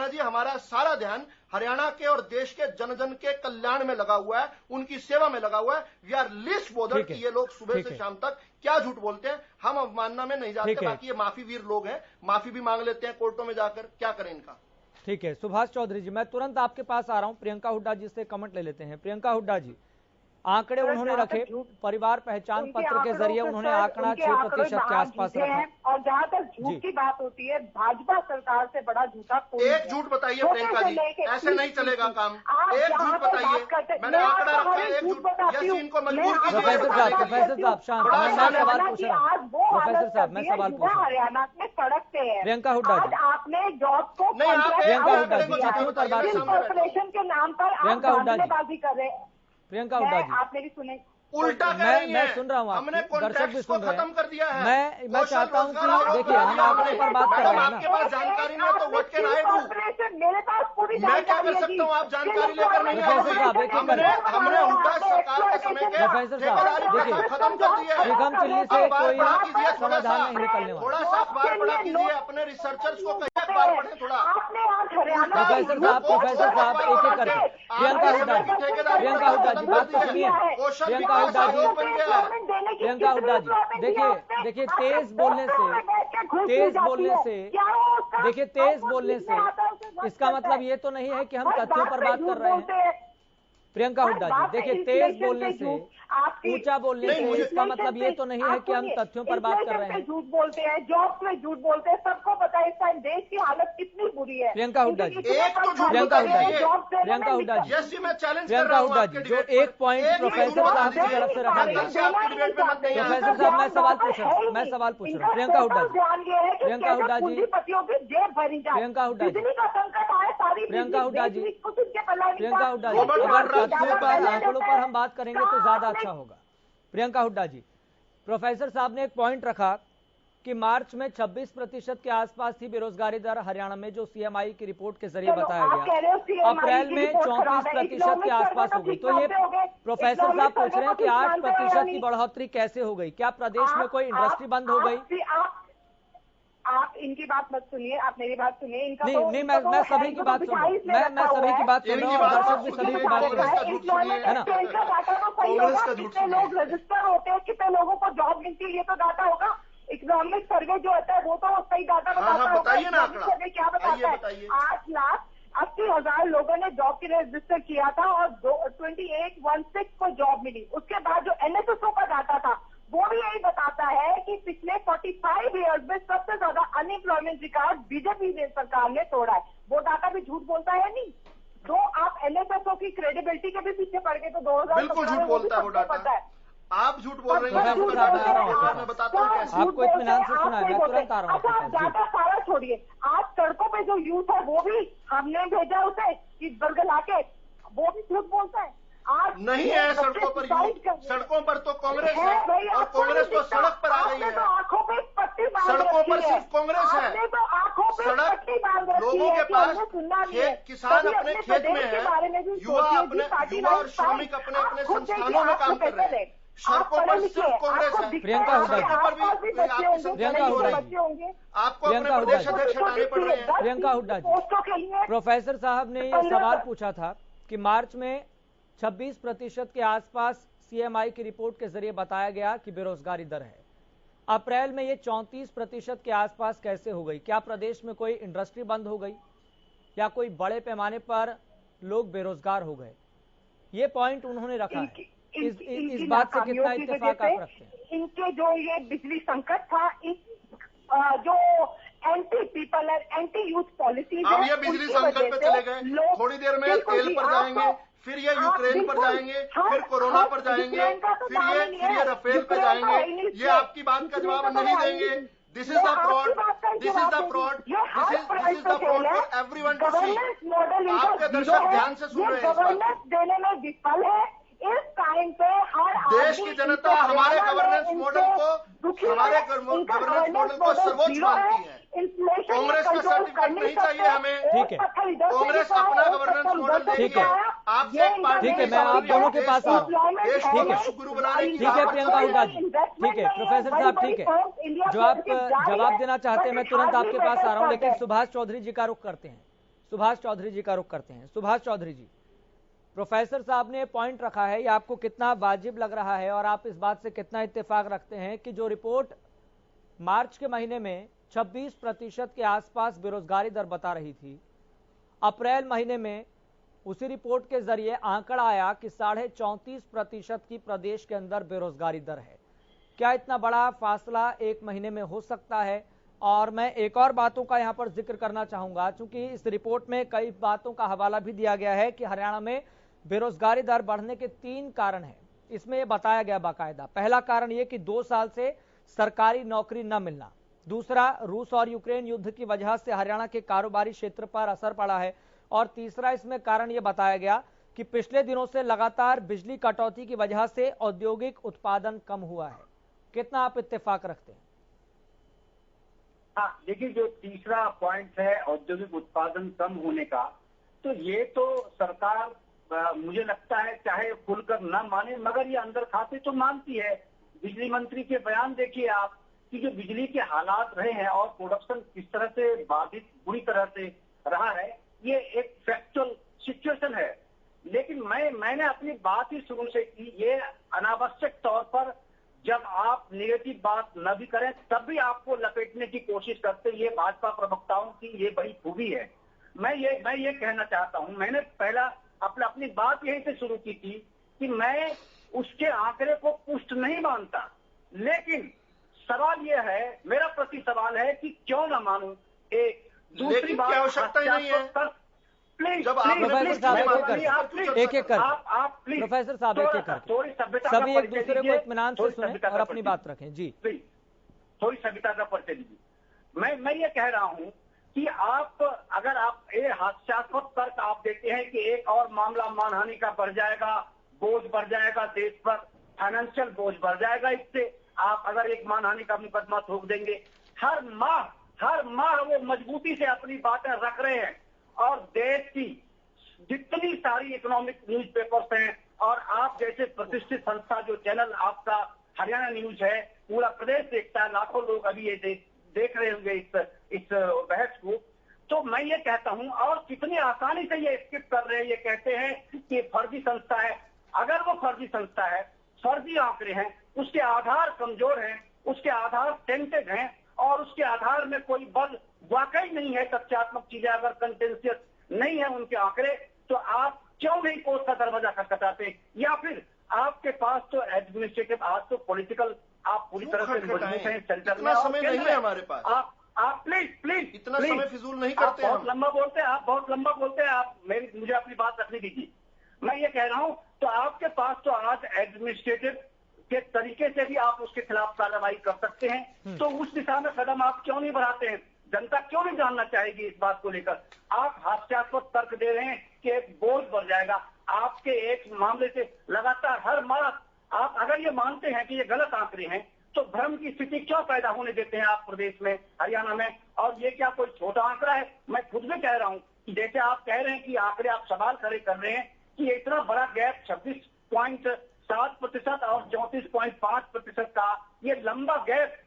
जी हमारा सारा ध्यान हरियाणा के और देश के जन जन के कल्याण में लगा हुआ है, उनकी सेवा में लगा हुआ है। वी आर लीस्ट बोदर्ड कि ये लोग सुबह से शाम तक क्या झूठ बोलते हैं, हम अवमानना में नहीं जाते। बाकी ये माफी वीर लोग हैं, माफी भी मांग लेते हैं कोर्टों में जाकर, क्या करें इनका? ठीक है सुभाष चौधरी जी, मैं तुरंत आपके पास आ रहा हूं। प्रियंका हुड्डा जी से कमेंट ले लेते हैं। प्रियंका हुड्डा जी, आंकड़े उन्होंने रखे, परिवार पहचान पत्र के जरिए उन्होंने आंकड़ा 6% के आसपास रखा। और जहां तक झूठ की बात होती है, भाजपा सरकार से बड़ा झूठा एक झूठ बताइए प्रियंका जी, ऐसे नहीं चलेगा काम। एक झूठ बताइए, मैंने आंकड़ा रखा है, एक झूठ। यस, इनको मजबूर कीजिए। प्रोफेसर साहब शांत, मैं सवाल पूछ रहा हूँ। प्रोफेसर साहब मैं सवाल पूछ रहा हूँ। हरियाणा में सड़क पे है। प्रियंका हुड्डा जी, आपने जॉब को प्रियंका हुड्डा जी कॉर्पोरेशन के नाम पर आप बाजी कर रहे हैं। प्रियंका हुड्डा जी, आपने भी सुने? उल्टा मैं सुन रहा हूँ, हमने दर्शक भी सुन रहे हैं। खत्म कर दिया है। मैं चाहता हूँ कि देखिए हम आंकड़े पर बात कर रहे हैं ना। आपके पास जानकारी नहीं है तो व्हाट कैन आई डू? मेरे पास पूरी मैं क्या कर सकता हूँ? आप जानकारी लेकर नहीं आए। हमने उल्टा सरकार के समय के प्रोफेसर साहब देखिए खत्म कर दिया है। श्रीगम चिल्ली से कोई समाधान नहीं निकलने वाला। थोड़ा सा अखबार पढ़ा कीजिए, अपने रिसर्चर्स को कहिए अखबार पढ़े थोड़ा। प्रोफेसर साहब एक एक करके। प्रियंका हुड्डा जी बात तो सुनिए। प्रियंका हुड्डा जी देखिए तेज बोलने से इसका मतलब ये तो नहीं है कि हम तथ्यों पर बात कर रहे हैं। प्रियंका हुड्डा जी देखिए, तेज बोलने से, ऊंचा बोलने से इसका मतलब ये तो नहीं है कि हम तथ्यों पर बात कर रहे हैं। झूठ बोलते हैं, जॉब में झूठ बोलते हैं, सबको पता है इस टाइम देश की हालत कितनी बुरी है। प्रियंका हुड्डा जी, प्रियंका हुड्डा जी जो एक पॉइंट प्रोफेसर साहब की तरफ से रखा गया। प्रोफेसर साहब मैं सवाल पूछ रहा हूँ। प्रियंका हुड्डा जी, प्रियंका हुड्डा जी, अगर तथ्यों पर, आंकड़ों पर हम बात करेंगे तो ज्यादा अच्छा होगा। प्रियंका हुड्डा जी, प्रोफेसर साहब ने एक पॉइंट रखा कि मार्च में 26% के आसपास थी बेरोजगारी दर हरियाणा में, जो CMI की रिपोर्ट के जरिए बताया गया। अप्रैल में 34% के आसपास हो गई। तो ये प्रोफेसर साहब पूछ रहे हैं कि 8% की बढ़ोतरी कैसे हो गई? क्या प्रदेश में कोई इंडस्ट्री बंद हो गई? आप इनकी बात मत सुनिए, आप मेरी बात सुनिए। इनका नहीं, मैं सभी की बात सुन रहा हूँ, मैं सभी की बात सुन रहा हूँ, दर्शक भी सभी की बात सुन रहे हैं, है ना? इनका डाटा तो सही होगा, कितने लोग रजिस्टर होते हैं, कितने लोगों को जॉब मिलती है, ये तो डाटा होगा। इकोनॉमिक सर्वे जो होता है वो तो सही डाटा बताता होगा। सर्वे क्या बताता है? 8,80,000 लोगों ने जॉब के लिए रजिस्टर किया था और 2816 को जॉब मिली। उसके बाद जो NSSO का डाटा था वो भी यही बताता है कि पिछले 45 ईयर्स में सबसे ज्यादा अनएम्प्लॉयमेंट रिकॉर्ड बीजेपी सरकार ने तोड़ा है। वो डाटा भी झूठ बोलता है नहीं? तो आप NSSO की क्रेडिबिलिटी के भी पीछे पड़ गए तो 2000 बिल्कुल झूठ बोलता है वो डाटा। आप झूठ बोल रही हैं, मैं बताता हूँ कैसे। आपको इत्मीनान से सुना है, मैं तुरंत आ रहा हूँ। अच्छा, डाटा सारा छोड़िए, आज सड़कों पे जो यूथ है वो भी हमने भेजा उसे कि बरगला के, वो भी झूठ बोलता है। आज नहीं है सड़कों पर यूथ, सड़कों पर तो कांग्रेस है और कांग्रेस तो सड़क पर आ गई है। आंखों पे पट्टी बांध सड़कों पर सिर्फ कांग्रेस है, सड़क लोगों के पास, किसान अपने खेत में है, युवा और श्रमिक अपने अपने संस्थानों में काम कर रहे हैं। सड़कों पर सिर्फ कांग्रेस है। प्रियंका हुड्डा आपको अपने प्रदेश अध्यक्ष हटाने पड़ रहे हैं। प्रियंका हुड्डा जी, प्रोफेसर साहब ने ये सवाल पूछा था कि मार्च में 26% के आसपास CMI की रिपोर्ट के जरिए बताया गया कि बेरोजगारी दर है। अप्रैल में ये 34% के आसपास कैसे हो गई? क्या प्रदेश में कोई इंडस्ट्री बंद हो गई या कोई बड़े पैमाने पर लोग बेरोजगार हो गए? ये पॉइंट उन्होंने रखा है। इस बात से कितना इत्तेफाक आप रखते हैं? इनके जो ये बिजली संकट था, जो एंटी पीपल और एंटी यूथ पॉलिसी, अब ये बिजली संकट पे चले गए, थोड़ी देर में तेल पर जाएंगे, फिर ये यूक्रेन पर जाएंगे, फिर कोरोना पर जाएंगे, फिर ये राफेल पे जाएंगे। ये आपकी बात का जवाब नहीं देंगे। This is the fraud, this is the fraud, this is the fraud for everyone to see. आपके दर्शक ध्यान से सुन रहे हैं। गवर्नेंस देने में विफल है इस टाइम पे। हर देश की जनता हमारे गवर्नेंस मॉडल को सर्वोच्च मानती है। कांग्रेस का सर्टिफिकेट नहीं चाहिए हमें। ठीक है, कांग्रेस अपना गवर्नेंस मॉडल देगी। आपसे एक पार्टी, ठीक है, मैं आप दोनों के पास आ रहा हूँ। देश को गुरु बनाने की। ठीक है प्रियंका हुड्डा जी, ठीक है प्रोफेसर साहब, ठीक है, जो आप जवाब देना चाहते हैं मैं तुरंत आपके पास आ रहा हूँ, लेकिन सुभाष चौधरी जी का रुख करते हैं। सुभाष चौधरी जी, प्रोफेसर साहब ने पॉइंट रखा है, ये आपको कितना वाजिब लग रहा है और आप इस बात से कितना इत्तेफाक रखते हैं कि जो रिपोर्ट मार्च के महीने में 26% के आसपास बेरोजगारी दर बता रही थी, अप्रैल महीने में उसी रिपोर्ट के जरिए आंकड़ा आया कि 34.5% की प्रदेश के अंदर बेरोजगारी दर है। क्या इतना बड़ा फासला एक महीने में हो सकता है? और मैं एक और बातों का यहां पर जिक्र करना चाहूंगा, क्योंकि इस रिपोर्ट में कई बातों का हवाला भी दिया गया है कि हरियाणा में बेरोजगारी दर बढ़ने के 3 कारण हैं। इसमें यह बताया गया बाकायदा। पहला कारण यह कि 2 साल से सरकारी नौकरी न मिलना। दूसरा, रूस और यूक्रेन युद्ध की वजह से हरियाणा के कारोबारी क्षेत्र पर असर पड़ा है। और तीसरा इसमें कारण यह बताया गया कि पिछले दिनों से लगातार बिजली कटौती की वजह से औद्योगिक उत्पादन कम हुआ है। कितना आप इत्तेफाक रखते हैं? हाँ, देखिए, जो तीसरा पॉइंट है औद्योगिक उत्पादन कम होने का, तो ये तो सरकार मुझे लगता है चाहे खुलकर न माने मगर ये अंदर खाते तो मानती है। बिजली मंत्री के बयान देखिए आप कि जो बिजली के हालात रहे हैं और प्रोडक्शन किस तरह से बाधित बुरी तरह से रहा है, ये एक फैक्चुअल सिचुएशन है। लेकिन मैंने अपनी बात ही शुरू से की, ये अनावश्यक तौर पर जब आप नेगेटिव बात न भी करें तब भी आपको लपेटने की कोशिश करते, ये भाजपा प्रवक्ताओं की ये बड़ी खूबी है। मैं ये कहना चाहता हूं, मैंने पहला अपनी बात यहीं से शुरू की थी कि मैं उसके आंकड़े को पुष्ट नहीं मानता, लेकिन सवाल यह है, मेरा प्रति सवाल है कि क्यों ना मानूं। एक दूसरी बात, आवश्यकता नहीं है। प्लीज, जब एक एक कर आप प्लीज प्रोफेसर साहब एक एक करके सभी एक दूसरे को इत्मीनान से सुने और अपनी बात रखें। जी प्लीज थोड़ी सभ्यता का परिचय दीजिए। मैं ये कह रहा हूं कि अगर आप ये हास्यास्पद तर्क आप देते हैं कि एक और मामला मानहानि का बढ़ जाएगा, बोझ बढ़ जाएगा देश पर, फाइनेंशियल बोझ बढ़ जाएगा इससे, आप अगर एक मानहानि का मुकदमा ठोक देंगे, हर माह वो मजबूती से अपनी बातें रख रहे हैं। और देश की जितनी सारी इकोनॉमिक न्यूज़पेपर्स हैं और आप जैसे प्रतिष्ठित संस्था, जो चैनल आपका हरियाणा न्यूज है, पूरा प्रदेश देखता है, लाखों लोग अभी ये देख रहे होंगे इस बहस को, तो मैं ये कहता हूं, और कितनी आसानी से ये स्किप कर रहे हैं, ये कहते हैं कि फर्जी संस्था है। अगर वो फर्जी संस्था है, फर्जी आंकड़े हैं, उसके आधार कमजोर हैं, उसके आधार टेंटेड हैं, और उसके आधार में कोई बल वाकई नहीं है, तथ्यात्मक चीजें अगर कंटेंशियस नहीं है उनके आंकड़े, तो आप क्यों नहीं कोर्ट का दरवाजा खटखटाते? या फिर आपके पास तो एडमिनिस्ट्रेटिव, आज तो पॉलिटिकल, आप पूरी तरह से मजबूत हैं सेंटर में, समय नहीं है हमारे पास। आप प्लीज इतना समय फिजूल नहीं करते। आप बहुत लंबा बोलते हैं, आप मुझे अपनी बात रखने दीजिए। मैं ये कह रहा हूं, तो आपके पास तो आज एडमिनिस्ट्रेटिव के तरीके से भी आप उसके खिलाफ कार्रवाई कर सकते हैं, तो उस दिशा में कदम आप क्यों नहीं बढ़ाते हैं? जनता क्यों नहीं जानना चाहेगी इस बात को लेकर? आप हास्यास्पद तर्क दे रहे हैं कि एक बोझ बढ़ जाएगा आपके एक मामले से। लगातार हर माह आप अगर ये मानते हैं कि ये गलत आंकड़े हैं, तो भ्रम की स्थिति क्यों पैदा होने देते हैं आप प्रदेश में, हरियाणा में? और ये क्या कोई छोटा आंकड़ा है? मैं खुद भी कह रहा हूं कि जैसे आप कह रहे हैं कि आंकड़े आप सवाल खड़े कर रहे हैं कि इतना बड़ा गैप 26.7% और 34.5% का ये लंबा गैप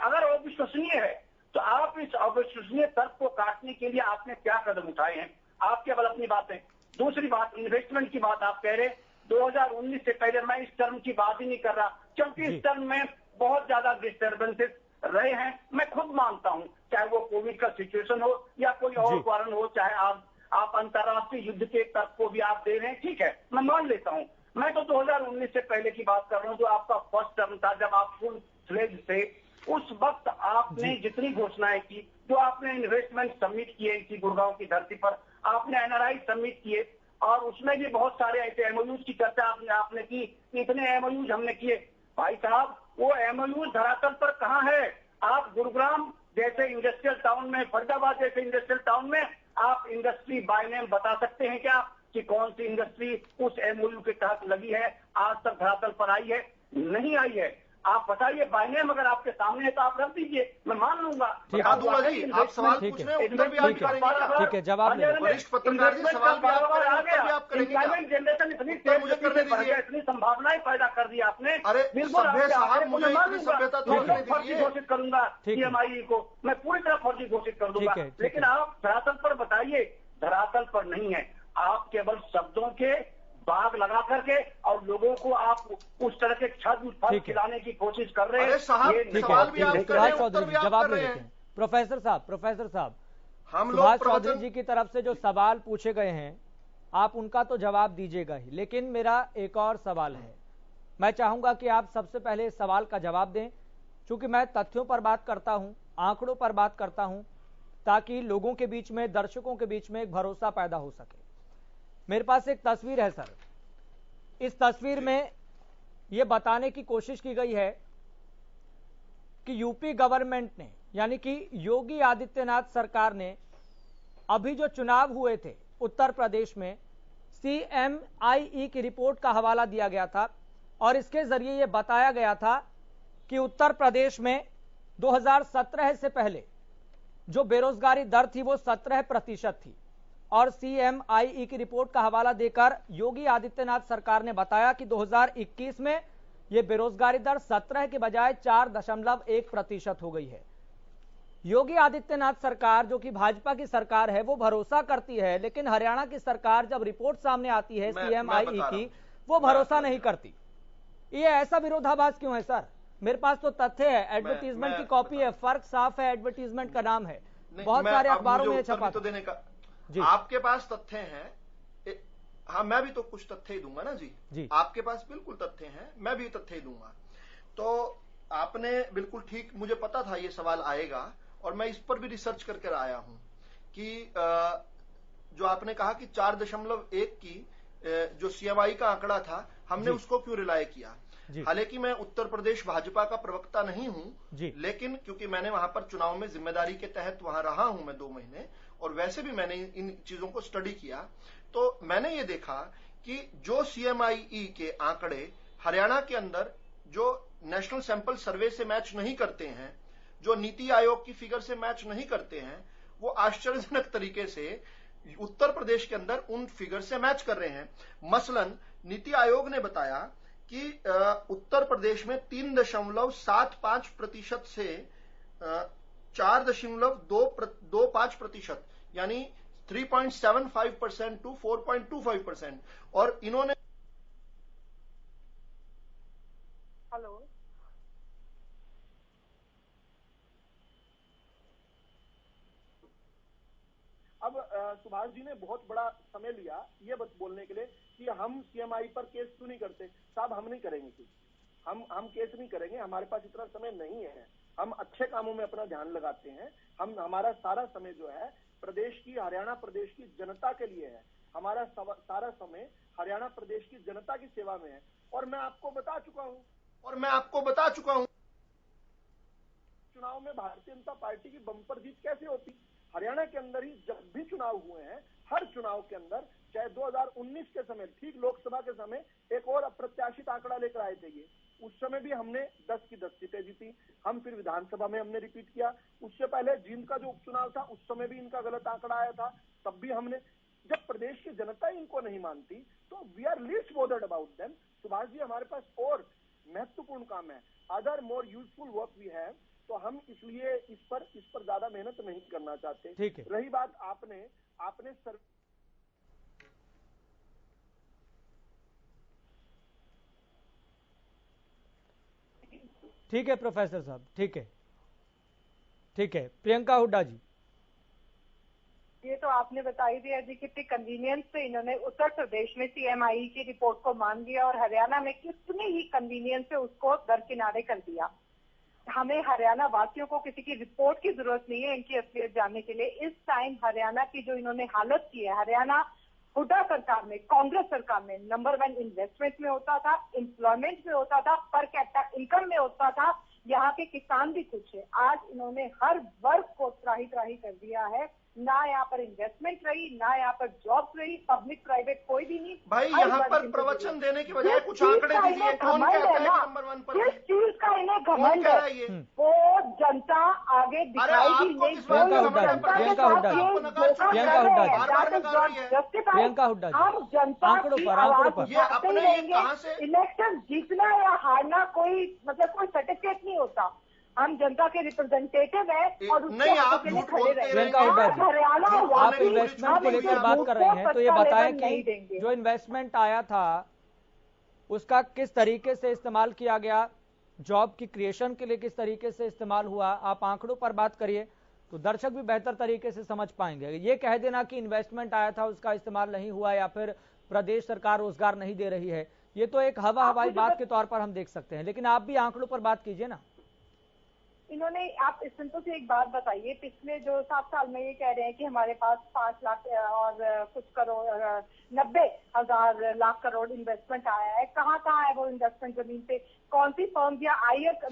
अगर अविश्वसनीय है, तो आप इस अविश्वसनीय तर्क को काटने के लिए आपने क्या कदम उठाए हैं? आप केवल अपनी बातें। दूसरी बात, इन्वेस्टमेंट की बात आप कह रहे हैं 2019 से पहले। मैं इस टर्म की बात ही नहीं कर रहा, क्योंकि इस टर्म में बहुत ज्यादा डिस्टर्बेंसेस रहे हैं। मैं खुद मानता हूं, चाहे वो कोविड का सिचुएशन हो या कोई और कारण हो, चाहे आप अंतर्राष्ट्रीय युद्ध के तर्क को भी आप दे रहे हैं, ठीक है, मैं मान लेता हूं। मैं तो 2019 से पहले की बात कर रहा हूं, जो आपका फर्स्ट टर्म था, जब आप फुल फ्लेज थे। उस वक्त आपने जितनी घोषणाएं की, जो आपने इन्वेस्टमेंट सबमिट किए इसी गुड़गांव की धरती पर, आपने एनआरआई सबमिट किए, और उसमें भी बहुत सारे ऐसे एमओयूज की चर्चा आपने की, इतने एमओयूज हमने किए। भाई साहब, वो एमओयूज धरातल पर कहाँ है? आप गुरुग्राम जैसे इंडस्ट्रियल टाउन में, फरीदाबाद जैसे इंडस्ट्रियल टाउन में आप इंडस्ट्री बाय नेम बता सकते हैं क्या कि कौन सी इंडस्ट्री उस एमओयू के तहत लगी है, आज तक धरातल पर आई है? नहीं आई है। आप बताइए, बाय नेम अगर आपके सामने है तो आप रख दीजिए, मैं मान लूंगा। बता दूंगा जी, आप सवाल पूछ रहे हैं, उत्तर भी आप करेंगे। ठीक है, जवाब वरिष्ठ पत्रकार जी, सवाल भी आप करेंगे। जनरेशन इतनी इतनी संभावनाएं पैदा कर दी आपने। अरे सभ्य साहब, मुझे इतनी सभ्यता फर्जी घोषित करूंगा सीएमआई को, मैं पूरी तरह फर्जी घोषित कर दूंगा। लेकिन आप धरातल पर बताइए, धरातल पर नहीं है। आप केवल शब्दों के बाग लगा करके और लोगों को आप उस तरह के छद फल खिलाने की कोशिश कर रहे हैं। सवाल भी आप कर रहे हैं, उत्तर भी आप कर रहे हैं। प्रोफेसर साहब, हम लोग सुभाष चौधरी जी की तरफ से जो सवाल पूछे गए हैं, आप उनका तो जवाब दीजिएगा ही, लेकिन मेरा एक और सवाल है। मैं चाहूंगा कि आप सबसे पहले इस सवाल का जवाब दें, क्योंकि मैं तथ्यों पर बात करता हूं, आंकड़ों पर बात करता हूं, ताकि लोगों के बीच में, दर्शकों के बीच में एक भरोसा पैदा हो सके। मेरे पास एक तस्वीर है सर, इस तस्वीर में यह बताने की कोशिश की गई है कि यूपी गवर्नमेंट ने, यानी कि योगी आदित्यनाथ सरकार ने, अभी जो चुनाव हुए थे उत्तर प्रदेश में, CMIE की रिपोर्ट का हवाला दिया गया था और इसके जरिए यह बताया गया था कि उत्तर प्रदेश में 2017 से पहले जो बेरोजगारी दर थी वो 17% थी, और CMIE की रिपोर्ट का हवाला देकर योगी आदित्यनाथ सरकार ने बताया कि 2021 में यह बेरोजगारी दर 17 के बजाय 4.1% हो गई है। योगी आदित्यनाथ सरकार, जो कि भाजपा की सरकार है, वो भरोसा करती है, लेकिन हरियाणा की सरकार जब रिपोर्ट सामने आती है CMIE की, वो भरोसा नहीं करती। ये ऐसा विरोधाभास क्यों है सर? मेरे पास तो तथ्य है, एडवर्टीजमेंट की कॉपी है, फर्क साफ है, एडवर्टीजमेंट का नाम है, बहुत सारे अखबारों में छपा जी। आपके पास तथ्य हैं, हाँ, मैं भी तो कुछ तथ्य ही दूंगा ना जी। आपके पास बिल्कुल तथ्य हैं, मैं भी तथ्य ही दूंगा। तो आपने बिल्कुल ठीक, मुझे पता था ये सवाल आएगा और मैं इस पर भी रिसर्च करके आया हूं कि जो आपने कहा कि 4.1 की जो CMI का आंकड़ा था, हमने उसको क्यों रिलाय किया। हालांकि मैं उत्तर प्रदेश भाजपा का प्रवक्ता नहीं हूं, लेकिन क्योंकि मैंने वहां पर चुनाव में जिम्मेदारी के तहत वहां रहा हूं मैं 2 महीने, और वैसे भी मैंने इन चीजों को स्टडी किया, तो मैंने ये देखा कि जो CMIE के आंकड़े हरियाणा के अंदर जो नेशनल सैंपल सर्वे से मैच नहीं करते हैं, जो नीति आयोग की फिगर से मैच नहीं करते हैं, वो आश्चर्यजनक तरीके से उत्तर प्रदेश के अंदर उन फिगर से मैच कर रहे हैं। मसलन नीति आयोग ने बताया कि उत्तर प्रदेश में 3.75% से 4.25%, यानी 3.75% टू 4.25%। और इन्होंने हेलो, अब सुभाष जी ने बहुत बड़ा समय लिया ये बोलने के लिए कि हम सीएमआई पर केस क्यों नहीं करते। साहब, हम नहीं करेंगे केस, हम केस नहीं करेंगे, हमारे पास इतना समय नहीं है। हम अच्छे कामों में अपना ध्यान लगाते हैं। हमारा सारा समय जो है प्रदेश की, हरियाणा प्रदेश की जनता के लिए है। हमारा सारा समय हरियाणा प्रदेश की जनता की सेवा में है। और मैं आपको बता चुका हूं चुनाव में भारतीय जनता पार्टी की बम्पर जीत कैसे होती। हरियाणा के अंदर ही जब भी चुनाव हुए हैं, हर चुनाव के अंदर, चाहे 2019 के समय, ठीक लोकसभा के समय एक और अप्रत्याशित आंकड़ा लेकर आए थे ये, उस समय भी हमने 10 की 10 सीटें जीती। हम फिर विधानसभा में हमने रिपीट किया। उससे पहले जींद का जो उपचुनाव था उस समय भी इनका गलत आंकड़ा आया था, तब भी हमने। जब प्रदेश की जनता इनको नहीं मानती तो we are least bothered about them. Subhash ji, हमारे पास और महत्वपूर्ण काम है, other more useful work we have, तो हम इसलिए इस पर ज्यादा मेहनत नहीं करना चाहते। ठीक है। रही बात आपने ठीक है प्रोफेसर साहब, ठीक है। प्रियंका हुड्डा जी, ये तो आपने बताई दिया जी, कितनी कन्वीनियंस से इन्होंने उत्तर प्रदेश में सीएमआई की रिपोर्ट को मान लिया और हरियाणा में कितनी ही कन्वीनियंस से उसको दरकिनारे कर दिया। हमें हरियाणा वासियों को किसी की रिपोर्ट की जरूरत नहीं है इनकी असलियत जानने के लिए। इस टाइम हरियाणा की जो इन्होंने हालत की है, हरियाणा हुड्डा सरकार में, कांग्रेस सरकार में नंबर 1 इन्वेस्टमेंट में होता था, एम्प्लॉयमेंट में होता था, पर कैपिटा इनकम में होता था। यहाँ के किसान भी खुश है। आज इन्होंने हर वर्ग को त्राही कर दिया है। ना यहाँ पर इन्वेस्टमेंट रही, ना यहाँ पर जॉब रही, पब्लिक प्राइवेट कोई भी नहीं। भाई, यहाँ पर प्रवचन देने की बजाय कुछ आंकड़े दीजिए। कौन कहता है कि नंबर 1 पर? किस चीज का इन्हें घमंड है? वो जनता आगे दिखाई भी नहीं। प्रियंका हुड्डा जी, हम जनता की आवाज उठाते ही रहेंगे। इलेक्शन जीतना या हारना कोई सर्टिफिकेट नहीं होता। हम जनता के रिप्रेजेंटेटिव हैं और नहीं, आप झूठ बोलते हैं। प्रियंका हुड्डा जी, आप इन्वेस्टमेंट को लेकर बात कर रहे हैं, तो ये बताएं कि जो इन्वेस्टमेंट आया था उसका किस तरीके से इस्तेमाल किया गया, जॉब की क्रिएशन के लिए किस तरीके से इस्तेमाल हुआ। आप आंकड़ों पर बात करिए तो दर्शक भी बेहतर तरीके से समझ पाएंगे। ये कह देना कि इन्वेस्टमेंट आया था उसका इस्तेमाल नहीं हुआ या फिर प्रदेश सरकार रोजगार नहीं दे रही है, ये तो एक हवाई बात के तौर पर हम देख सकते हैं, लेकिन आप भी आंकड़ों पर बात कीजिए ना। इन्होंने, आप सिंपल से एक बात बताइए, पिछले जो 7 साल में ये कह रहे हैं कि हमारे पास 5 लाख और कुछ करोड़ 90,000 लाख करोड़ इन्वेस्टमेंट आया है। कहाँ है वो इन्वेस्टमेंट जमीन पे? कौन सी फर्म या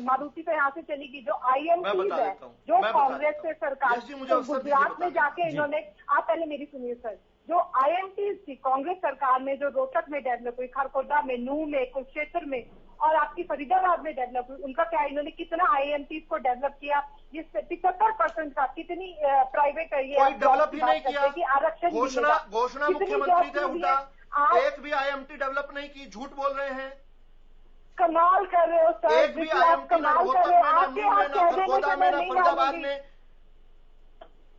मारुति तो यहाँ से चली गई, जो IMTs है जो कांग्रेस से सरकार, तो गुजरात में जाके इन्होंने, आप पहले मेरी सुनिए सर, जो IMTs थी कांग्रेस सरकार में, जो रोहतक में डेवलप हुई, खरगोदा में, नूह में, कुरुक्षेत्र में और आपकी फरीदाबाद में डेवलप हुई, उनका क्या, इन्होंने कितना IMTs को डेवलप किया? ये 75% का कितनी प्राइवेट है, ये डेवलप ही नहीं किया कि आरक्षण घोषणा मुख्यमंत्री थे हुड्डा, एक भी IMT डेवलप नहीं की। झूठ बोल रहे हैं, कमाल कर रहे हो सर। एक भी IMT कमाल कर रहे हो। खरगोदा में, फरीदाबाद में।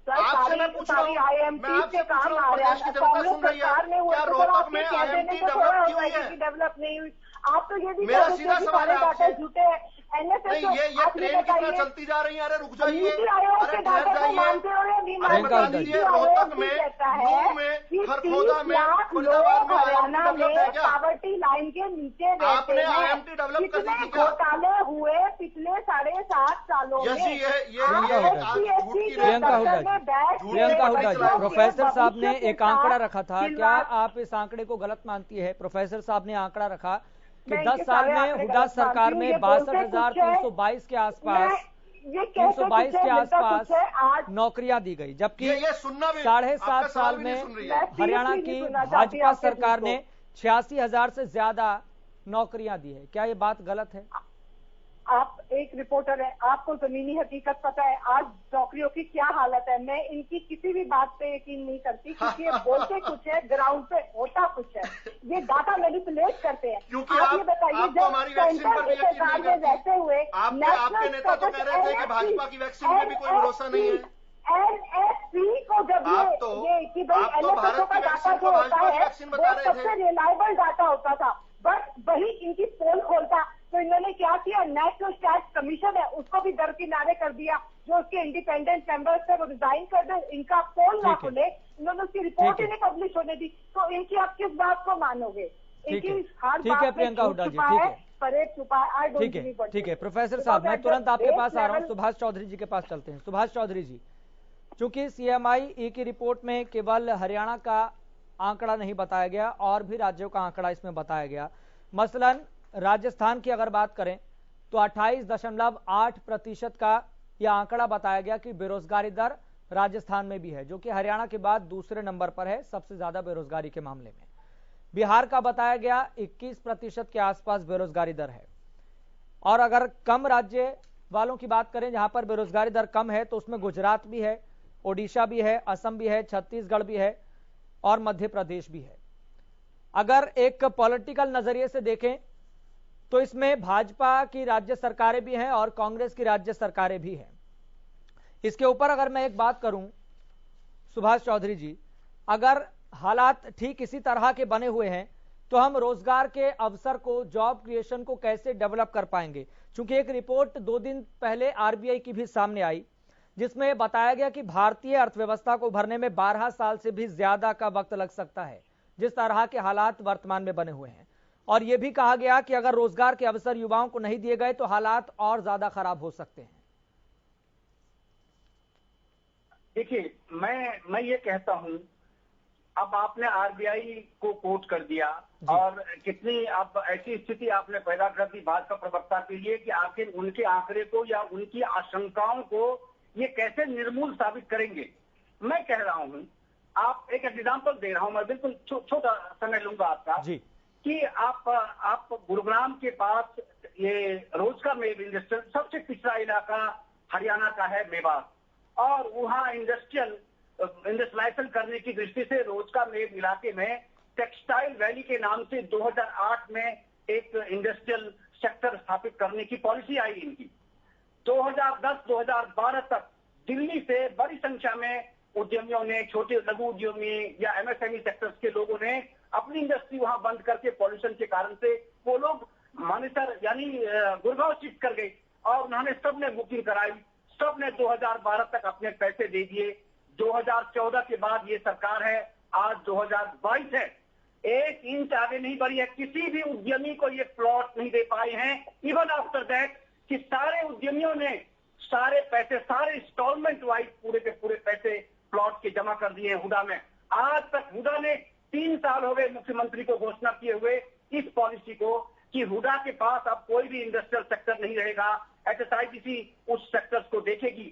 आपसे मैं पूछ रहा हूँ, मैं आपसे पूछ रहा हूँ, प्रदेश की जनता सुन रही है, क्या रोहतक में IMT डेवलप की हुई है? डेवलप नहीं हुई। आप तो ये भी मेरा सीधा सवाल है आपसे, झूठे हैं। नहीं, ये ट्रेन कितना चलती जा रही है? अरे रुक जाइए, अरे ठहर जाइए, अरे बता दीजिए, रोहतक में, नूह में, खरगोदा में, फरीदाबाद में हरियाणा में पावर्टी लाइन के नीचे आपने IMT डेवलप कर दी क्या? घोटाले हुए पिछले 7.5 सालों में। प्रियंका हुड्डा जी, प्रोफेसर साहब ने एक आंकड़ा रखा था, क्या आप इस आंकड़े को गलत मानती है? प्रोफेसर साहब ने आंकड़ा रखा कि 10 साल में हुड्डा सरकार में 62,322 के आसपास 322 के आसपास नौकरियां दी गई, जबकि 7.5 साल में हरियाणा की भाजपा सरकार ने 86,000 से ज्यादा नौकरियां दी है। क्या ये बात गलत है? आप एक रिपोर्टर है, आपको जमीनी हकीकत पता है आज नौकरियों की क्या हालत है। मैं इनकी किसी भी बात पे यकीन नहीं करती, क्योंकि ये बोलते कुछ है, ग्राउंड पे होता कुछ है। ये डाटा मैनिपुलेट करते हैं। क्योंकि आप ये बताइए, जब सेंटर की सरकार में रहते हुए आपके नेता तो कह रहे थे कि भाजपा की वैक्सीन पे भी कोई भरोसा नहीं है। NSC को जब आप तो भारत की वैक्सीन को भाजपा की वैक्सीन बता रहे थे, सबसे रिलायबल डाटा होता था, बट वही इनकी पोल खोलता तो इन्होंने क्या किया, नेशनल स्टैट्स कमीशन है उसको भी दरकिनारे कर दिया, जो उसके इंडिपेंडेंट मेंबर्स थे वो रिजाइन कर दे, इनका पोल ना खुले, इन्होंने उसकी रिपोर्ट ही नहीं पब्लिश होने दी, तो इनकी आप किस बात को मानोगे? ठीक है प्रियंका हुड्डा जी, ठीक है प्रोफेसर साहब, मैं तुरंत आपके पास आ रहा हूँ। सुभाष चौधरी जी के पास चलते हैं। सुभाष चौधरी जी, चूंकि CMI की रिपोर्ट में केवल हरियाणा का आंकड़ा नहीं बताया गया और भी राज्यों का आंकड़ा इसमें बताया गया, मसलन राजस्थान की अगर बात करें तो 28.8% का यह आंकड़ा बताया गया कि बेरोजगारी दर राजस्थान में भी है, जो कि हरियाणा के बाद दूसरे नंबर पर है सबसे ज्यादा बेरोजगारी के मामले में। बिहार का बताया गया 21% के आसपास बेरोजगारी दर है। और अगर कम राज्य वालों की बात करें जहां पर बेरोजगारी दर कम है तो उसमें गुजरात भी है, ओडिशा भी है, असम भी है, छत्तीसगढ़ भी है और मध्य प्रदेश भी है। अगर एक पॉलिटिकल नजरिए से देखें तो इसमें भाजपा की राज्य सरकारें भी हैं और कांग्रेस की राज्य सरकारें भी हैं। इसके ऊपर अगर मैं एक बात करूं सुभाष चौधरी जी, अगर हालात ठीक इसी तरह के बने हुए हैं तो हम रोजगार के अवसर को, जॉब क्रिएशन को कैसे डेवलप कर पाएंगे? क्योंकि एक रिपोर्ट 2 दिन पहले RBI की भी सामने आई जिसमें बताया गया कि भारतीय अर्थव्यवस्था को उभरने में 12 साल से भी ज्यादा का वक्त लग सकता है, जिस तरह के हालात वर्तमान में बने हुए हैं। और यह भी कहा गया कि अगर रोजगार के अवसर युवाओं को नहीं दिए गए तो हालात और ज्यादा खराब हो सकते हैं। देखिए, मैं ये कहता हूं, अब आपने RBI को कोट कर दिया और कितनी अब ऐसी स्थिति आपने पैदा कर दी भाजपा प्रवक्ता के लिए कि आखिर उनके आंकड़े को या उनकी आशंकाओं को ये कैसे निर्मूल साबित करेंगे। मैं कह रहा हूं, आप एक एग्जाम्पल दे रहा हूं, मैं बिल्कुल छोटा समय लूंगा आपका जी, कि आप गुरुग्राम के पास ये रोजगार में इंडस्ट्रियल सबसे पिछड़ा इलाका हरियाणा का है मेवात, और वहाँ इंडस्ट्रियलाइजेशन करने की दृष्टि से रोजगार में इलाके में टेक्सटाइल वैली के नाम से 2008 में एक इंडस्ट्रियल सेक्टर स्थापित करने की पॉलिसी आई इनकी। 2010-2012 तक दिल्ली से बड़ी संख्या में उद्यमियों ने, छोटे लघु उद्यमी या MSME सेक्टर्स के लोगों ने अपनी इंडस्ट्री वहां बंद करके पॉल्यूशन के कारण से वो लोग मानेसर यानी गुड़गांव शिफ्ट कर गए और उन्होंने सबने बुकिंग कराई, सबने 2012 तक अपने पैसे दे दिए। 2014 के बाद ये सरकार है, आज 2022 है, 1 इंच आगे नहीं बढ़ी है, किसी भी उद्यमी को ये प्लॉट नहीं दे पाए हैं। इवन आफ्टर दैट कि सारे उद्यमियों ने सारे पैसे, सारे इंस्टॉलमेंट वाइज पूरे के पूरे पैसे प्लॉट के जमा कर दिए हैं हुडा में। आज तक हुडा ने 3 साल हो गए मुख्यमंत्री को घोषणा किए हुए इस पॉलिसी को कि हुडा के पास अब कोई भी इंडस्ट्रियल सेक्टर नहीं रहेगा, HSIPC उस सेक्टर्स को देखेगी।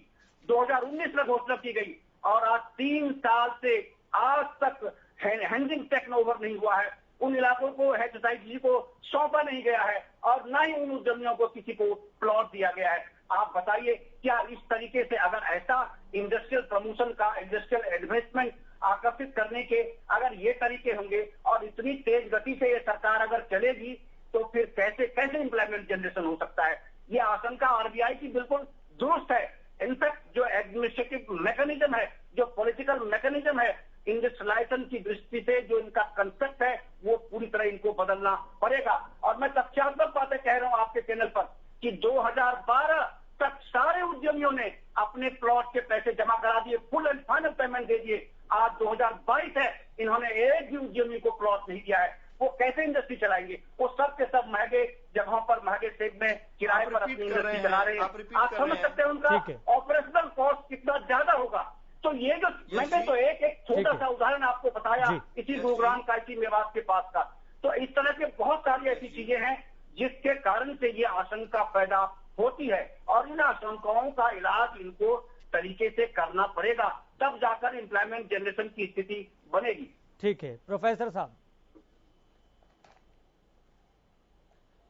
2019 में घोषणा की गई और आज 3 साल से आज तक हैंडिंग टेकन ओवर नहीं हुआ है, उन इलाकों को HSIPC को सौंपा नहीं गया है और न ही उन उद्यमियों को किसी को प्लॉट दिया गया है। आप बताइए, क्या इस तरीके से अगर ऐसा इंडस्ट्रियल प्रमोशन का, इंडस्ट्रियल इन्वेस्टमेंट आकर्षित करने के अगर ये तरीके होंगे और इतनी तेज गति से ये सरकार अगर चलेगी तो फिर कैसे एम्प्लॉयमेंट जनरेशन हो सकता है? ये आशंका RBI की बिल्कुल दुरुस्त है। इनफैक्ट जो एडमिनिस्ट्रेटिव मैकेनिज्म है, जो पॉलिटिकल मैकेनिज्म है, इंडस्ट्रियलाइजेशन की दृष्टि से जो इनका कंसेप्ट है वो पूरी तरह इनको बदलना पड़ेगा। और मैं तथ्यात्मक बातें कह रहा हूं आपके चैनल पर कि 2012 तक सारे उद्यमियों ने अपने प्लॉट के पैसे जमा करा दिए, फुल एंड फाइनल पेमेंट दे दिए। आज 2022 है, इन्होंने एक भी उद्यमी को प्लॉट नहीं दिया है। वो कैसे इंडस्ट्री चलाएंगे? वो सब के सब महंगे जगहों पर, महंगे सेग में किराए पर अपनी इंडस्ट्री चला रहे हैं। आप समझ सकते हैं उनका ऑपरेशनल कॉस्ट कितना ज्यादा होगा। तो ये जो मैंने तो एक छोटा सा उदाहरण आपको बताया इसी गुरुग्राम का, इसी मेवात के पास का। तो इस तरह के बहुत सारी ऐसी चीजें हैं जिसके कारण से ये आशंका पैदा होती है और इन आशंकाओं का इलाज इनको तरीके से करना पड़ेगा, तब जाकर एम्प्लॉयमेंट जनरेशन की स्थिति बनेगी। ठीक है प्रोफेसर साहब।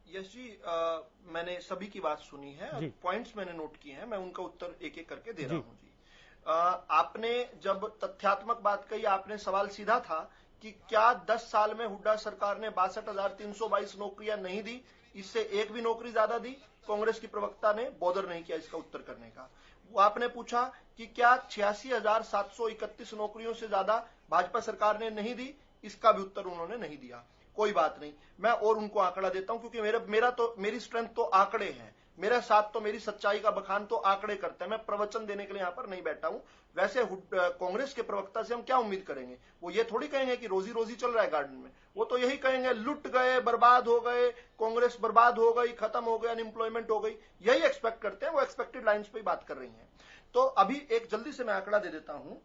यश जी, मैंने सभी की बात सुनी है, पॉइंट्स मैंने नोट किए हैं, मैं उनका उत्तर एक एक करके दे रहा हूं जी। आपने जब तथ्यात्मक बात कही, आपने सवाल सीधा था कि क्या 10 साल में हुड्डा सरकार ने 62,322 नौकरियां नहीं दी, इससे एक भी नौकरी ज्यादा दी? कांग्रेस की प्रवक्ता ने बॉदर नहीं किया इसका उत्तर करने का। वो आपने पूछा कि क्या 86,731 नौकरियों से ज्यादा भाजपा सरकार ने नहीं दी, इसका भी उत्तर उन्होंने नहीं दिया। कोई बात नहीं, मैं और उनको आंकड़ा देता हूं, क्योंकि मेरी स्ट्रेंथ तो आंकड़े हैं, मेरा साथ तो, मेरी सच्चाई का बखान तो आंकड़े करते हैं। मैं प्रवचन देने के लिए यहां पर नहीं बैठा हूं। वैसे कांग्रेस के प्रवक्ता से हम क्या उम्मीद करेंगे? वो ये थोड़ी कहेंगे कि रोजी रोजी चल रहा है गार्डन में, वो तो यही कहेंगे लुट गए, बर्बाद हो गए, कांग्रेस बर्बाद हो गई, खत्म हो गया, अनएम्प्लॉयमेंट हो गई, यही एक्सपेक्ट करते हैं। वो एक्सपेक्टेड लाइन्स पे बात कर रही हैं। तो अभी एक जल्दी से मैं आंकड़ा दे देता हूं।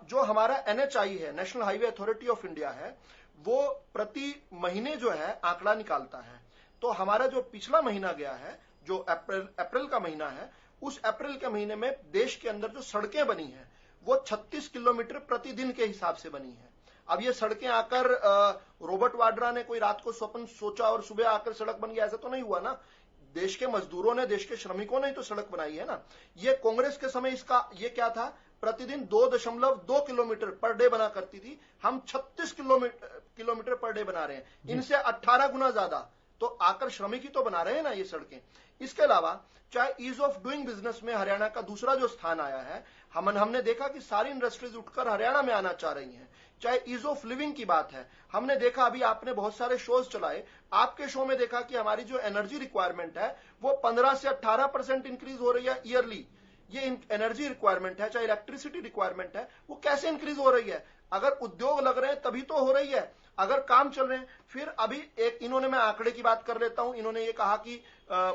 जो हमारा NHI है, national highway authority of India है, वो प्रति महीने जो है आंकड़ा निकालता है। तो हमारा जो पिछला महीना गया है, जो अप्रैल का महीना है, उस अप्रैल के महीने में देश के अंदर जो सड़कें बनी हैं वो 36 किलोमीटर प्रतिदिन के हिसाब से बनी है। अब ये सड़कें आकर रॉबर्ट वाड्रा ने कोई रात को स्वप्न सोचा और सुबह आकर सड़क बन गया, ऐसा तो नहीं हुआ ना। देश के मजदूरों ने, देश के श्रमिकों ने ही तो सड़क बनाई है ना। ये कांग्रेस के समय इसका ये क्या था, प्रतिदिन 2.2 किलोमीटर पर डे बना करती थी, हम 36 किलोमीटर पर डे बना रहे हैं, इनसे 18 गुना ज्यादा। तो आकर श्रमिक ही तो बना रहे हैं ना ये सड़कें। इसके अलावा चाहे ईज ऑफ डूइंग बिजनेस में हरियाणा का दूसरा जो स्थान आया है, हमने देखा कि सारी इंडस्ट्रीज उठकर हरियाणा में आना चाह रही हैं। चाहे ईज ऑफ लिविंग की बात है, हमने देखा, अभी आपने बहुत सारे शोज चलाए, आपके शो में देखा कि हमारी जो एनर्जी रिक्वायरमेंट है वो 15 से 18% इंक्रीज हो रही है ईयरली। ये एनर्जी रिक्वायरमेंट है, चाहे इलेक्ट्रिसिटी रिक्वायरमेंट है, वो कैसे इंक्रीज हो रही है? अगर उद्योग लग रहे हैं तभी तो हो रही है, अगर काम चल रहे हैं। फिर अभी एक इन्होंने, मैं आंकड़े की बात कर लेता हूं, इन्होंने ये कहा कि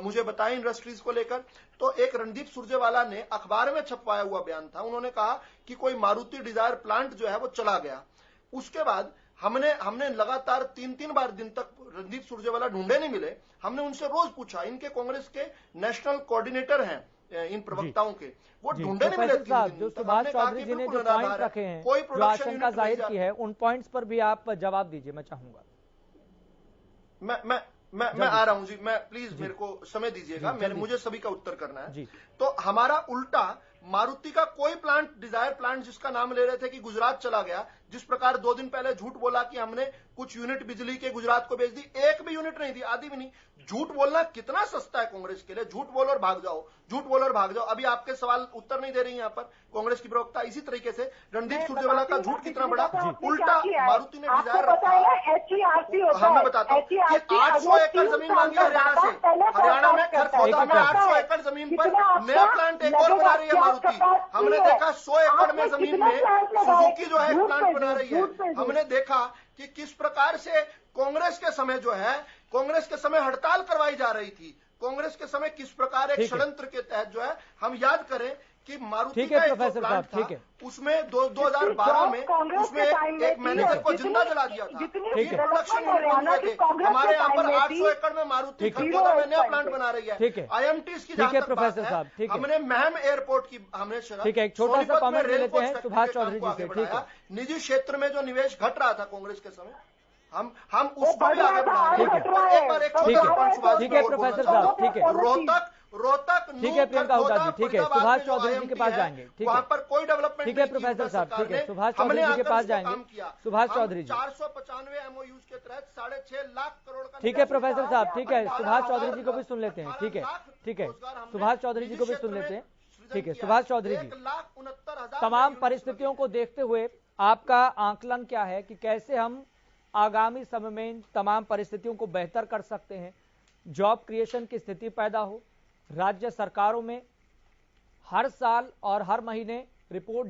मुझे बताएं इंडस्ट्रीज को लेकर। तो एक रणदीप सुरजेवाला ने अखबार में छपवाया हुआ बयान था, उन्होंने कहा कि कोई मारुति डिजायर प्लांट जो है वो चला गया। उसके बाद हमने लगातार 3 बार दिन तक रणदीप सुरजेवाला ढूंढे, नहीं मिले। हमने उनसे रोज पूछा, इनके कांग्रेस के नेशनल कोऑर्डिनेटर हैं इन प्रवक्ताओं के, वो ढूंढे नहीं मिले। जो सुभाष चौधरी जी ने जो पॉइंट रखे हैं, कोई जो आशंका जाहिर की है, उन पॉइंट्स पर भी आप जवाब दीजिए, मैं चाहूंगा। मैं आ रहा हूं जी, मैं प्लीज मेरे को समय दीजिएगा, मुझे सभी का उत्तर करना है। तो हमारा उल्टा, मारुति का कोई प्लांट, डिजायर प्लांट जिसका नाम ले रहे थे कि गुजरात चला गया, जिस प्रकार 2 दिन पहले झूठ बोला कि हमने कुछ यूनिट बिजली के गुजरात को बेच दी, एक भी यूनिट नहीं दी, आधी भी नहीं। झूठ बोलना कितना सस्ता है कांग्रेस के लिए, झूठ बोलो और भाग जाओ, झूठ बोलो और भाग जाओ। अभी आपके सवाल उत्तर नहीं दे रही यहाँ पर कांग्रेस की प्रवक्ता। इसी तरीके से रणदीप सुरजेवाला का झूठ कितना बड़ा, उल्टा मारुति ने डिजायर रखा। हमें बताता हूँ कि 800 एकड़ जमीन मांगी हरियाणा से, हरियाणा में खरखौदा में 800 एकड़ जमीन पर नया प्लांट एक और बना रही है मारुति। हमने देखा 100 एकड़ में जमीन में सुजुकी जो है प्लांट बना रही है। हमने देखा कि किस प्रकार से कांग्रेस के समय जो है, कांग्रेस के समय हड़ताल करवाई जा रही थी, कांग्रेस के समय किस प्रकार एक षड्यंत्र के तहत जो है, हम याद करें कि मारुति का एक प्लांट था, उसमें 2012 में उसमें एक मैनेजर को जिंदा जला दिया था। प्रोडक्शन यूनिट थे हमारे यहाँ पर 800 एकड़ में मारुति खरगोदा में नया प्लांट बना रही है। IMTs की जहां तक बात है, हमने महम एयरपोर्ट की, हमने एक छोटा सा कमेंट लेते हैं सुभाष चौधरी जी से। ठीक है, निजी क्षेत्र में जो निवेश घट रहा था कांग्रेस के समय, हम उसको भी आगे बढ़ा रहे हैं। एक बार एक छोटा, ठीक है प्रोफेसर साहब, ठीक है, रोहतक, ठीक है प्रियंका हुड्डा जी, ठीक है, सुभाष चौधरी जी के पास जाएंगे, ठीक है, वहां पर कोई डेवलपमेंट, ठीक है प्रोफेसर साहब, ठीक है, सुभाष चौधरी जी के पास जाएंगे, सुभाष चौधरी जी। 495 MOUs के तहत 6.5 लाख करोड़ का, ठीक है प्रोफेसर साहब, ठीक है, सुभाष चौधरी जी को भी सुन लेते हैं। ठीक है, ठीक है, सुभाष चौधरी जी को भी सुन लेते हैं। ठीक है, सुभाष चौधरी जी, तमाम परिस्थितियों को देखते हुए आपका आंकलन क्या है कि कैसे हम आगामी समय में इन तमाम परिस्थितियों को बेहतर कर सकते हैं, जॉब क्रिएशन की स्थिति पैदा हो, राज्य सरकारों में हर साल और हर महीने रिपोर्ट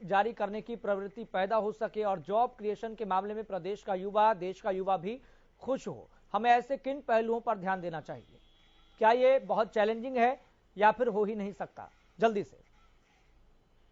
जारी करने की प्रवृत्ति पैदा हो सके और जॉब क्रिएशन के मामले में प्रदेश का युवा, देश का युवा भी खुश हो। हमें ऐसे किन पहलुओं पर ध्यान देना चाहिए? क्या ये बहुत चैलेंजिंग है या फिर हो ही नहीं सकता? जल्दी से।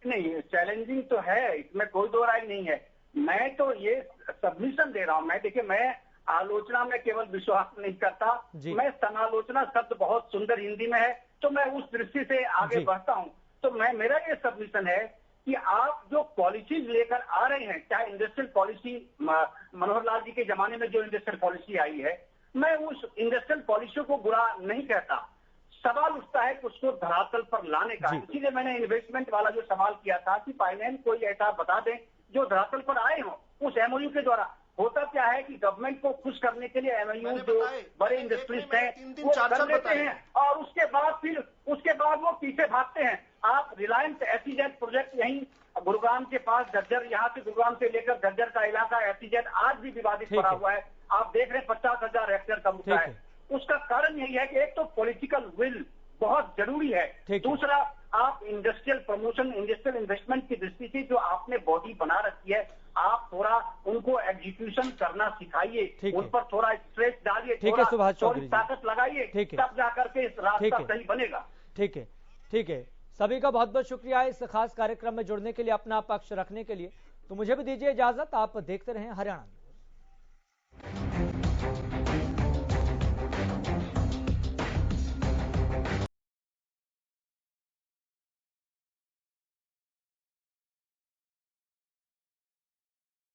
नहीं, चैलेंजिंग तो है, इसमें कोई दो राय नहीं है। मैं तो ये सबमिशन दे रहा हूं। मैं देखिए, मैं आलोचना में केवल विश्वास नहीं करता, मैं समालोचना शब्द बहुत सुंदर हिंदी में है, तो मैं उस दृष्टि से आगे बढ़ता हूं। तो मेरा ये सबमिशन है कि आप जो पॉलिसीज लेकर आ रहे हैं, चाहे इंडस्ट्रियल पॉलिसी, मनोहर लाल जी के जमाने में जो इंडस्ट्रियल पॉलिसी आई है, मैं उस इंडस्ट्रियल पॉलिसी को बुरा नहीं कहता। सवाल उठता है कि उसको धरातल पर लाने का। इसीलिए मैंने इन्वेस्टमेंट वाला जो सवाल किया था कि फाइनेंस कोई ऐसा बता दें जो धरातल पर आए हो। उस एमओयू के द्वारा। होता क्या है कि गवर्नमेंट को खुश करने के लिए एमओयू जो बड़े इंडस्ट्रिस्ट हैं वो कर लेते हैं और उसके बाद वो पीछे भागते हैं। आप रिलायंस एसीजेड प्रोजेक्ट यहीं गुरुग्राम के पास झज्जर, यहाँ से गुरुग्राम से लेकर झज्जर का इलाका एसीजेड आज भी विवादित पड़ा हुआ है। आप देख रहे हैं 50,000 हेक्टेयर का मुद्दा है। उसका कारण यही है कि एक तो पॉलिटिकल विल बहुत जरूरी है, दूसरा आप इंडस्ट्रियल प्रमोशन, इंडस्ट्रियल इन्वेस्टमेंट की दृष्टि से जो आपने बॉडी बना रखी है, आप थोड़ा उनको एग्जीक्यूशन करना सिखाइए, उन पर थोड़ा स्ट्रेस डालिए, थोड़ा ताकत लगाइए, तब जाकर के इस रास्ता सही बनेगा। ठीक है। सभी का बहुत बहुत शुक्रिया इस खास कार्यक्रम में जुड़ने के लिए, अपना पक्ष रखने के लिए। तो मुझे भी दीजिए इजाजत, आप देखते रहें हरियाणा।